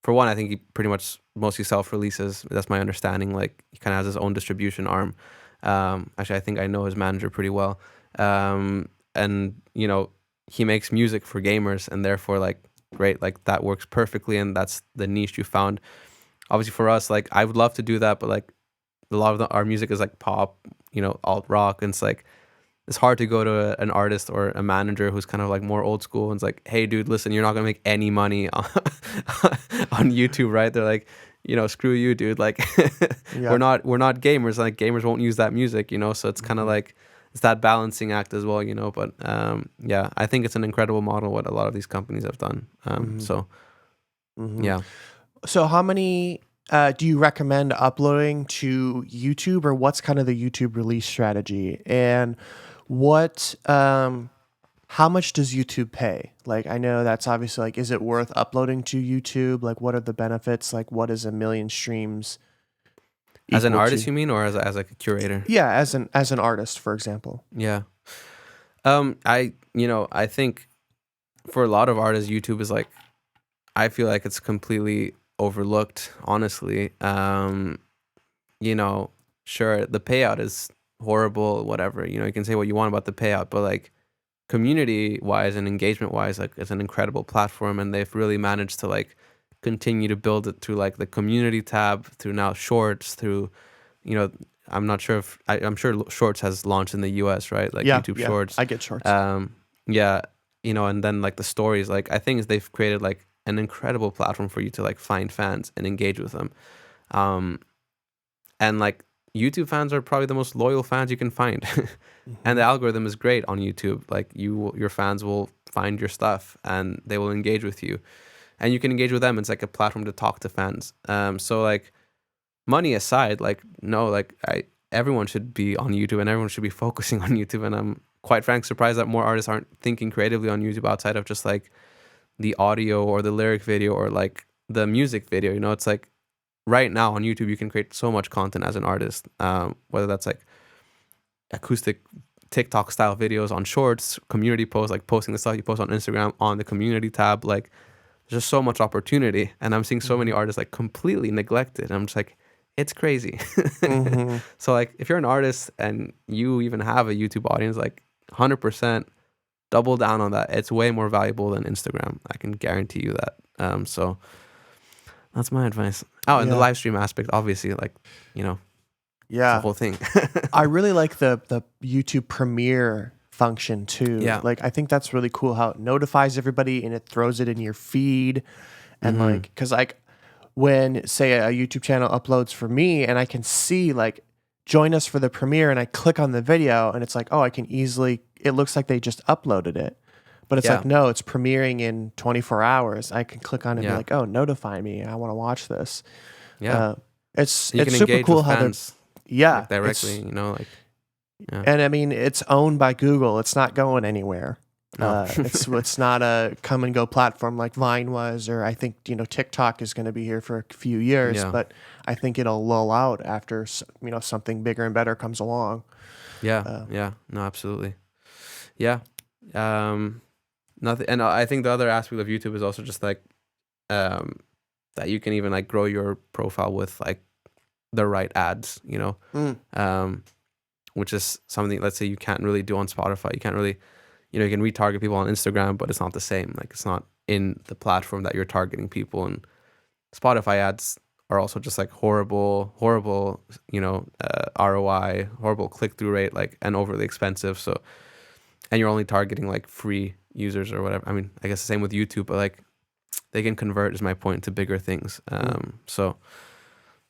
for one, I think he pretty much mostly self-releases. That's my understanding. Like, he kind of has his own distribution arm. Actually, I think I know his manager pretty well. And, you know, he makes music for gamers, and therefore, like, great, like, that works perfectly, and that's the niche you found. Obviously, for us, like, I would love to do that, but, like, a lot of our music is, like, pop, you know, alt rock, and it's, like, it's hard to go to an artist or a manager who's kind of like more old school and it's like, hey dude, listen, you're not gonna make any money on YouTube, right? They're like, you know, screw you, dude. Like, we're not gamers. Like, gamers won't use that music, you know. So it's kind of like, it's that balancing act as well, you know. But yeah, I think it's an incredible model what a lot of these companies have done. So yeah. So how many do you recommend uploading to YouTube, or what's kind of the YouTube release strategy? And what, how much does YouTube pay? Like, I know that's obviously like, is it worth uploading to YouTube? Like, what are the benefits? Like, what is 1 million streams? As an artist, you mean, or as like a curator? Yeah, as an artist, for example. Yeah. I think for a lot of artists, YouTube is like, I feel like it's completely overlooked, honestly. You know, sure, the payout is horrible, whatever, you know, you can say what you want about the payout, but like, community wise and engagement wise, like, it's an incredible platform, and they've really managed to like continue to build it through like the community tab, through now shorts, through, you know, I'm not sure if I'm sure shorts has launched in the US, right? Like, YouTube shorts. I get shorts. Yeah, you know, and then like the stories, like, I think they've created like an incredible platform for you to like find fans and engage with them. And like, YouTube fans are probably the most loyal fans you can find. And the algorithm is great on YouTube. Like, your fans will find your stuff and they will engage with you, and you can engage with them. It's like a platform to talk to fans. So like, money aside, like, no, like, everyone should be on YouTube and everyone should be focusing on YouTube. And I'm quite frankly surprised that more artists aren't thinking creatively on YouTube outside of just like the audio or the lyric video or like the music video. You know, it's like, right now on YouTube, you can create so much content as an artist, whether that's like acoustic TikTok style videos on shorts, community posts, like posting the stuff you post on Instagram on the community tab. Like, there's just so much opportunity, and I'm seeing so many artists like completely neglected. And I'm just like, it's crazy. So like, if you're an artist and you even have a YouTube audience, like 100% double down on that. It's way more valuable than Instagram. I can guarantee you that. So that's my advice. Oh, and the live stream aspect, obviously, like, you know, the whole thing. I really like the YouTube Premiere function too. Yeah. Like, I think that's really cool how it notifies everybody and it throws it in your feed. And like, because like, when say a YouTube channel uploads for me and I can see like, join us for the premiere, and I click on the video and it's like, oh, I can easily, it looks like they just uploaded it. But it's like, no, it's premiering in 24 hours. I can click on it and be like, oh, notify me. I want to watch this. Yeah. It's super cool how fans, like, directly, you know, like, and I mean, it's owned by Google. It's not going anywhere. No. It's not a come and go platform like Vine was, or I think, you know, TikTok is going to be here for a few years, but I think it'll lull out after, you know, something bigger and better comes along. No, absolutely. Yeah. nothing. And I think the other aspect of YouTube is also just like that you can even like grow your profile with like the right ads, you know, which is something, let's say, you can't really do on Spotify. You can't really, you know, you can retarget people on Instagram, but it's not the same. Like it's not in the platform that you're targeting people. And Spotify ads are also just like horrible, you know, ROI, horrible click-through rate, like, and overly expensive. So, and you're only targeting like free users or whatever. I mean, I guess the same with YouTube, but like they can convert, is my point, to bigger things. So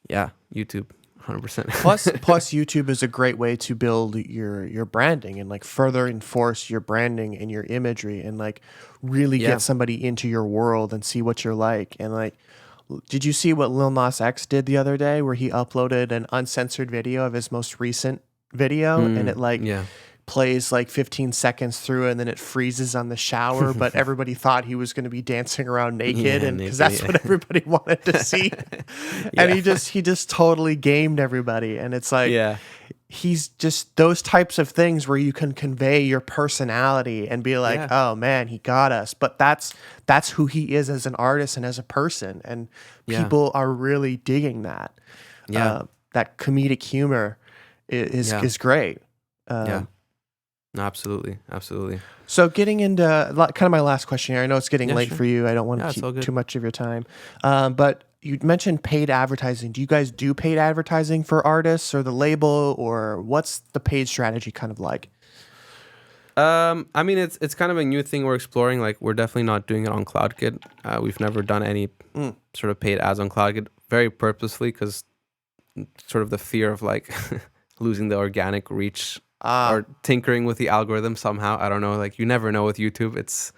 yeah, YouTube, 100%. Plus YouTube is a great way to build your branding and like further enforce your branding and your imagery and like really get somebody into your world and see what you're like. And like, did you see what Lil Nas X did the other day where he uploaded an uncensored video of his most recent video and it like plays like 15 seconds through and then it freezes on the shower, but everybody thought he was going to be dancing around naked and because that's what everybody wanted to see. And he just totally gamed everybody. And it's like, he's just those types of things where you can convey your personality and be like, oh man, he got us. But that's who he is as an artist and as a person. And people are really digging that. That comedic humor is great. No, absolutely. So getting into kind of my last question here. I know it's getting late for you. I don't want to keep too much of your time. But you mentioned paid advertising. Do you guys do paid advertising for artists or the label, or what's the paid strategy kind of like? I mean, it's kind of a new thing we're exploring. Like, we're definitely not doing it on CloudKid. We've never done any sort of paid ads on CloudKid, very purposefully, because sort of the fear of like losing the organic reach or tinkering with the algorithm somehow. I don't know. Like, you never know with YouTube. It's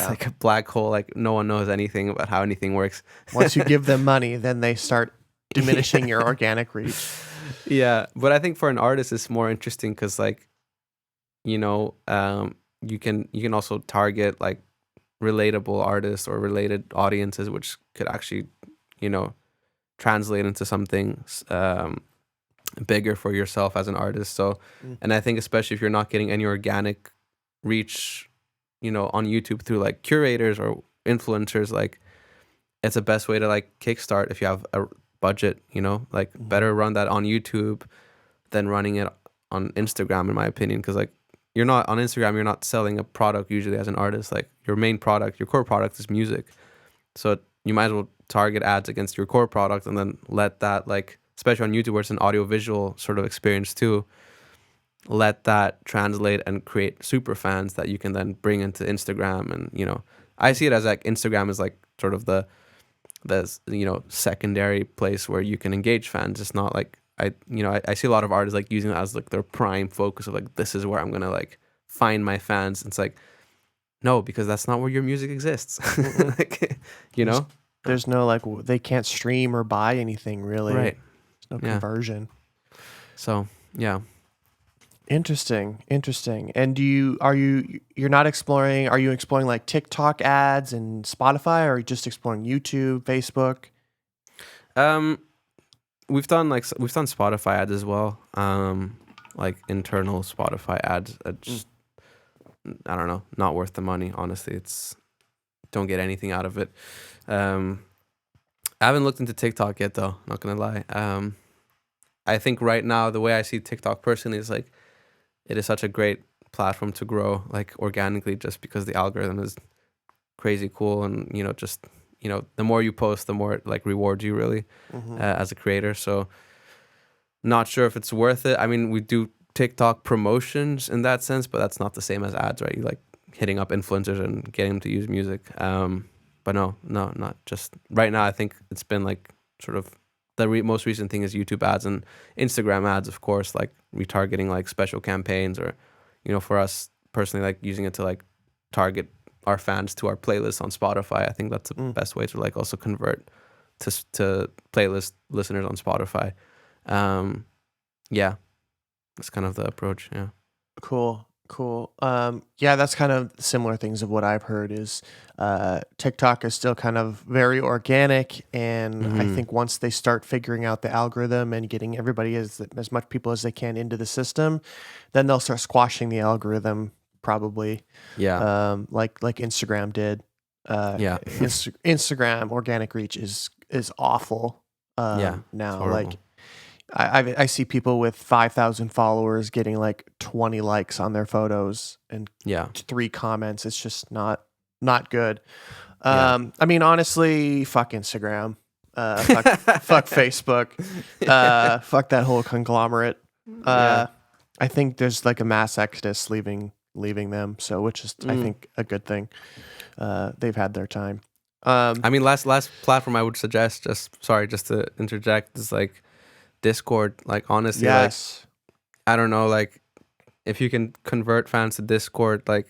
like a black hole. Like, no one knows anything about how anything works. Once you give them money, then they start diminishing your organic reach. Yeah, but I think for an artist, it's more interesting because, like, you know, you can also target like relatable artists or related audiences, which could actually, you know, translate into something bigger for yourself as an artist. So, and I think especially if you're not getting any organic reach, you know, on YouTube through like curators or influencers, like it's the best way to like kickstart if you have a budget, you know, like better run that on YouTube than running it on Instagram, in my opinion. Because like, you're not on Instagram, you're not selling a product usually as an artist. Like, your main product, your core product is music. So you might as well target ads against your core product and then let that, like, especially on YouTube where it's an audio visual sort of experience too, let that translate and create super fans that you can then bring into Instagram. And, you know, I see it as like Instagram is like sort of the you know, secondary place where you can engage fans. It's not like, I see a lot of artists like using it as like their prime focus of like, this is where I'm gonna like find my fans. And it's like, no, because that's not where your music exists. Like, you know, there's no like, they can't stream or buy anything really. Right. There's no conversion. So yeah. Interesting. And are you exploring like TikTok ads and Spotify, or are you just exploring YouTube, Facebook? We've done Spotify ads as well. Like internal Spotify ads. Just, I don't know, not worth the money, honestly. Don't get anything out of it. I haven't looked into TikTok yet though, not gonna lie. I think right now the way I see TikTok personally is like, it is such a great platform to grow like organically, just because the algorithm is crazy cool. And, you know, just, you know, the more you post, the more it like rewards you really as a creator. So not sure if it's worth it. I mean, we do TikTok promotions in that sense, but that's not the same as ads, right? You like hitting up influencers and getting them to use music. But no, not just right now. I think it's been like sort of the most recent thing is YouTube ads and Instagram ads, of course, like retargeting like special campaigns, or, you know, for us personally, like using it to like target our fans to our playlists on Spotify. I think that's the best way to like also convert to playlist listeners on Spotify. Yeah, that's kind of the approach. Yeah. Cool. Yeah, that's kind of similar things of what I've heard is TikTok is still kind of very organic, and I think once they start figuring out the algorithm and getting everybody as much people as they can into the system, then they'll start squashing the algorithm probably. Yeah. Like Instagram did. Yeah. Instagram organic reach is awful. Yeah, it's Now horrible. like I see people with 5,000 followers getting like 20 likes on their photos and Yeah. 3 comments. It's just not good. Yeah. I mean, honestly, fuck Instagram. Fuck Facebook. Fuck that whole conglomerate. Yeah. I think there's like a mass exodus leaving them. So, which is I think a good thing. They've had their time. I mean, last platform I would suggest, just to interject, is like Discord. Like honestly, Yes. like I don't know, like if you can convert fans to Discord, like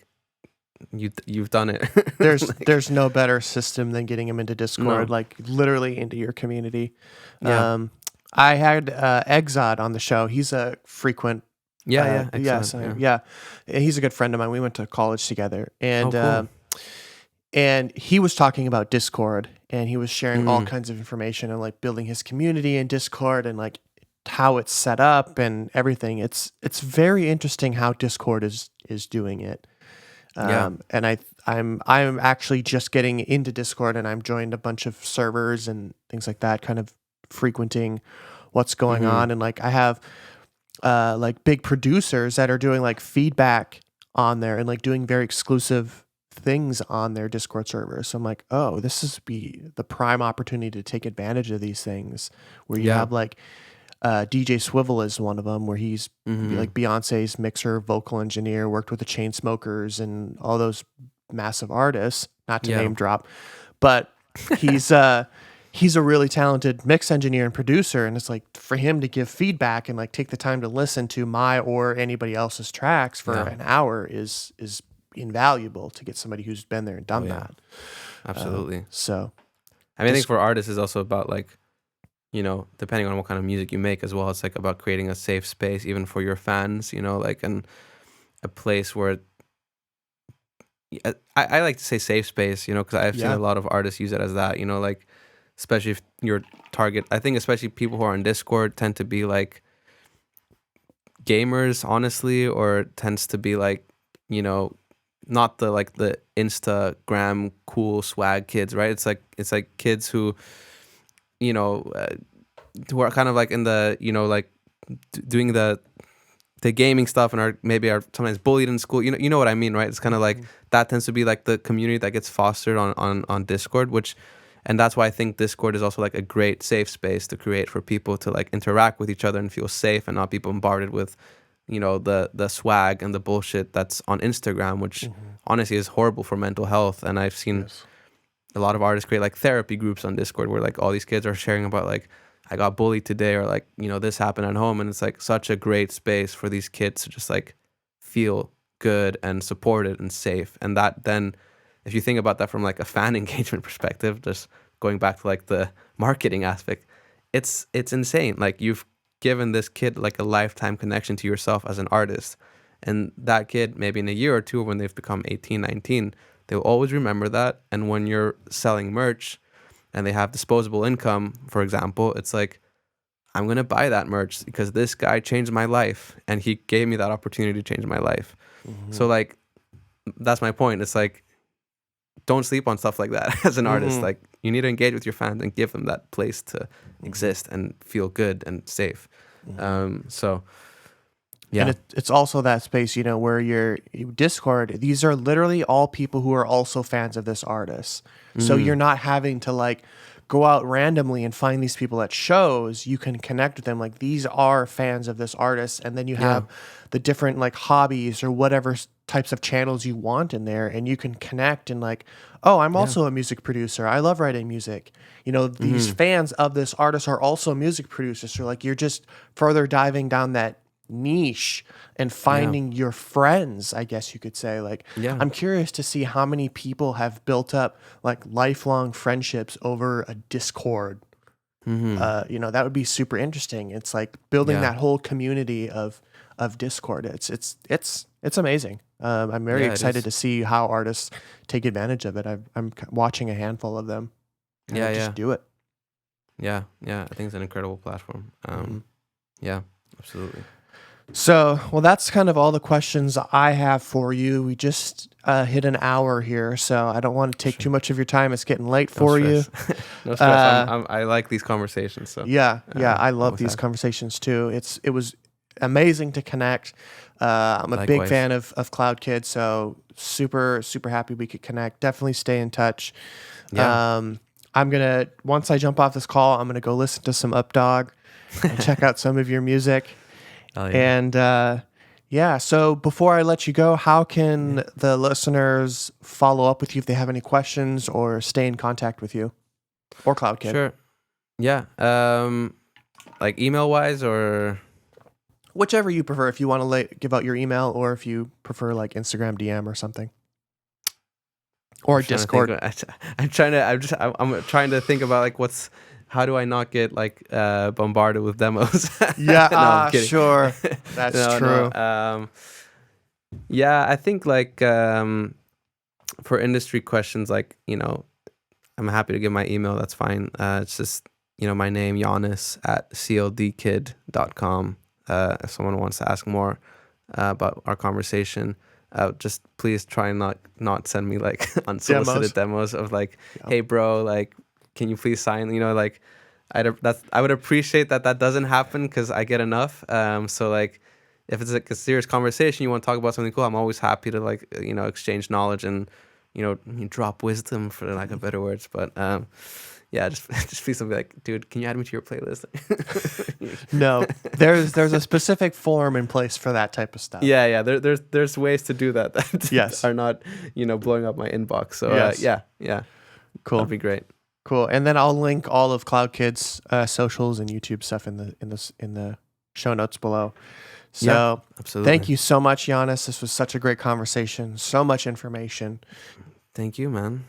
you've done it. There's no better system than getting them into Discord, No. like literally into your community. Yeah. I had Exod on the show. He's a frequent. Yeah, Yes. excellent. Yeah. He's a good friend of mine. We went to college together, and Cool. and he was talking about Discord, and he was sharing all kinds of information and like building his community in Discord and like how it's set up and everything. It's very interesting how Discord is doing it. And I'm actually just getting into Discord, and I'm joined a bunch of servers and things like that, kind of frequenting what's going on. And like I have like big producers that are doing like feedback on there and like doing very exclusive things on their Discord server. So I'm like, oh, this is the prime opportunity to take advantage of these things, where you have like DJ Swivel is one of them, where he's like Beyonce's mixer, vocal engineer, worked with the Chainsmokers and all those massive artists, not to name drop, but he's a really talented mix engineer and producer. And it's like for him to give feedback and like take the time to listen to my or anybody else's tracks for an hour is invaluable to get somebody who's been there and done that. Absolutely. So I mean, I think for artists it's also about like, you know, depending on what kind of music you make as well, it's like about creating a safe space even for your fans, you know, like and a place where I like to say safe space, you know, because I've seen a lot of artists use it as that, you know, like especially if your target, I think especially people who are on Discord tend to be like gamers, honestly, or tends to be like, you know, not the like the Instagram cool swag kids, right? It's like kids who, you know, who are kind of like in the, you know, like doing the gaming stuff and are sometimes bullied in school. You know what I mean, right? It's kind of like that tends to be like the community that gets fostered on Discord, and that's why I think Discord is also like a great safe space to create for people to like interact with each other and feel safe and not be bombarded with, you know, the swag and the bullshit that's on Instagram, which honestly is horrible for mental health. And I've seen a lot of artists create like therapy groups on Discord where like all these kids are sharing about like, I got bullied today, or like, you know, this happened at home. And it's like such a great space for these kids to just like feel good and supported and safe. And that then, if you think about that from like a fan engagement perspective, just going back to like the marketing aspect, it's insane. Like you've given this kid like a lifetime connection to yourself as an artist. And that kid, maybe in a year or two, when they've become 18, 19, they'll always remember that. And when you're selling merch and they have disposable income, for example, it's like, I'm going to buy that merch because this guy changed my life and he gave me that opportunity to change my life. So like, that's my point. It's like, don't sleep on stuff like that as an artist. Like you need to engage with your fans and give them that place to exist and feel good and safe. So yeah. And it's also that space, you know, where your Discord, these are literally all people who are also fans of this artist. So you're not having to like go out randomly and find these people at shows. You can connect with them. Like these are fans of this artist. And then you have the different like hobbies or whatever types of channels you want in there. And you can connect and like, oh, I'm also a music producer. I love writing music. You know, these fans of this artist are also music producers. So like you're just further diving down that niche and finding your friends, I guess you could say. Like I'm curious to see how many people have built up like lifelong friendships over a Discord. You know, that would be super interesting. It's like building that whole community of Discord. It's amazing. I'm very excited to see how artists take advantage of it. I'm watching a handful of them just do it. I think it's an incredible platform. Yeah, absolutely. So, well, that's kind of all the questions I have for you. We just hit an hour here, so I don't want to take too much of your time. It's getting late for you. No stress. I like these conversations. So Yeah, I love always these have. conversations too. It was amazing to connect. I'm a big Likewise. fan of CloudKid's, so super happy we could connect. Definitely stay in touch. Yeah. I'm gonna once I jump off this call, I'm gonna go listen to some Updog and check out some of your music. Oh, yeah. And yeah, so before I let you go, how can the listeners follow up with you if they have any questions or stay in contact with you or CloudKid? Sure. Yeah. Like email wise or Whichever you prefer, if you want to give out your email or if you prefer like Instagram DM or something. Or I'm trying to Discord. I'm trying to think about like how do I not get like bombarded with demos? Yeah, No, I'm kidding. sure. That's No, true. Yeah, I think like for industry questions, like, I'm happy to give my email. That's fine. It's just, my name, Yiannis at CODkid.com. If someone wants to ask more about our conversation, just please try and not send me like unsolicited demos of like, hey bro, like, can you please sign? Like, I would appreciate that doesn't happen because I get enough. So like, if it's like a serious conversation, you want to talk about something cool, I'm always happy to like, exchange knowledge and, drop wisdom for lack of better words. But yeah, just please don't be like, dude, can you add me to your playlist? No, there's a specific form in place for that type of stuff. Yeah. There's ways to do that Yes. are not, blowing up my inbox. So Yes. yeah. Cool. That'd be great. Cool. And then I'll link all of CloudKid's socials and YouTube stuff in the show notes below. So Yeah, absolutely. thank you so much, Yiannis. This was such a great conversation. So much information. Thank you, man.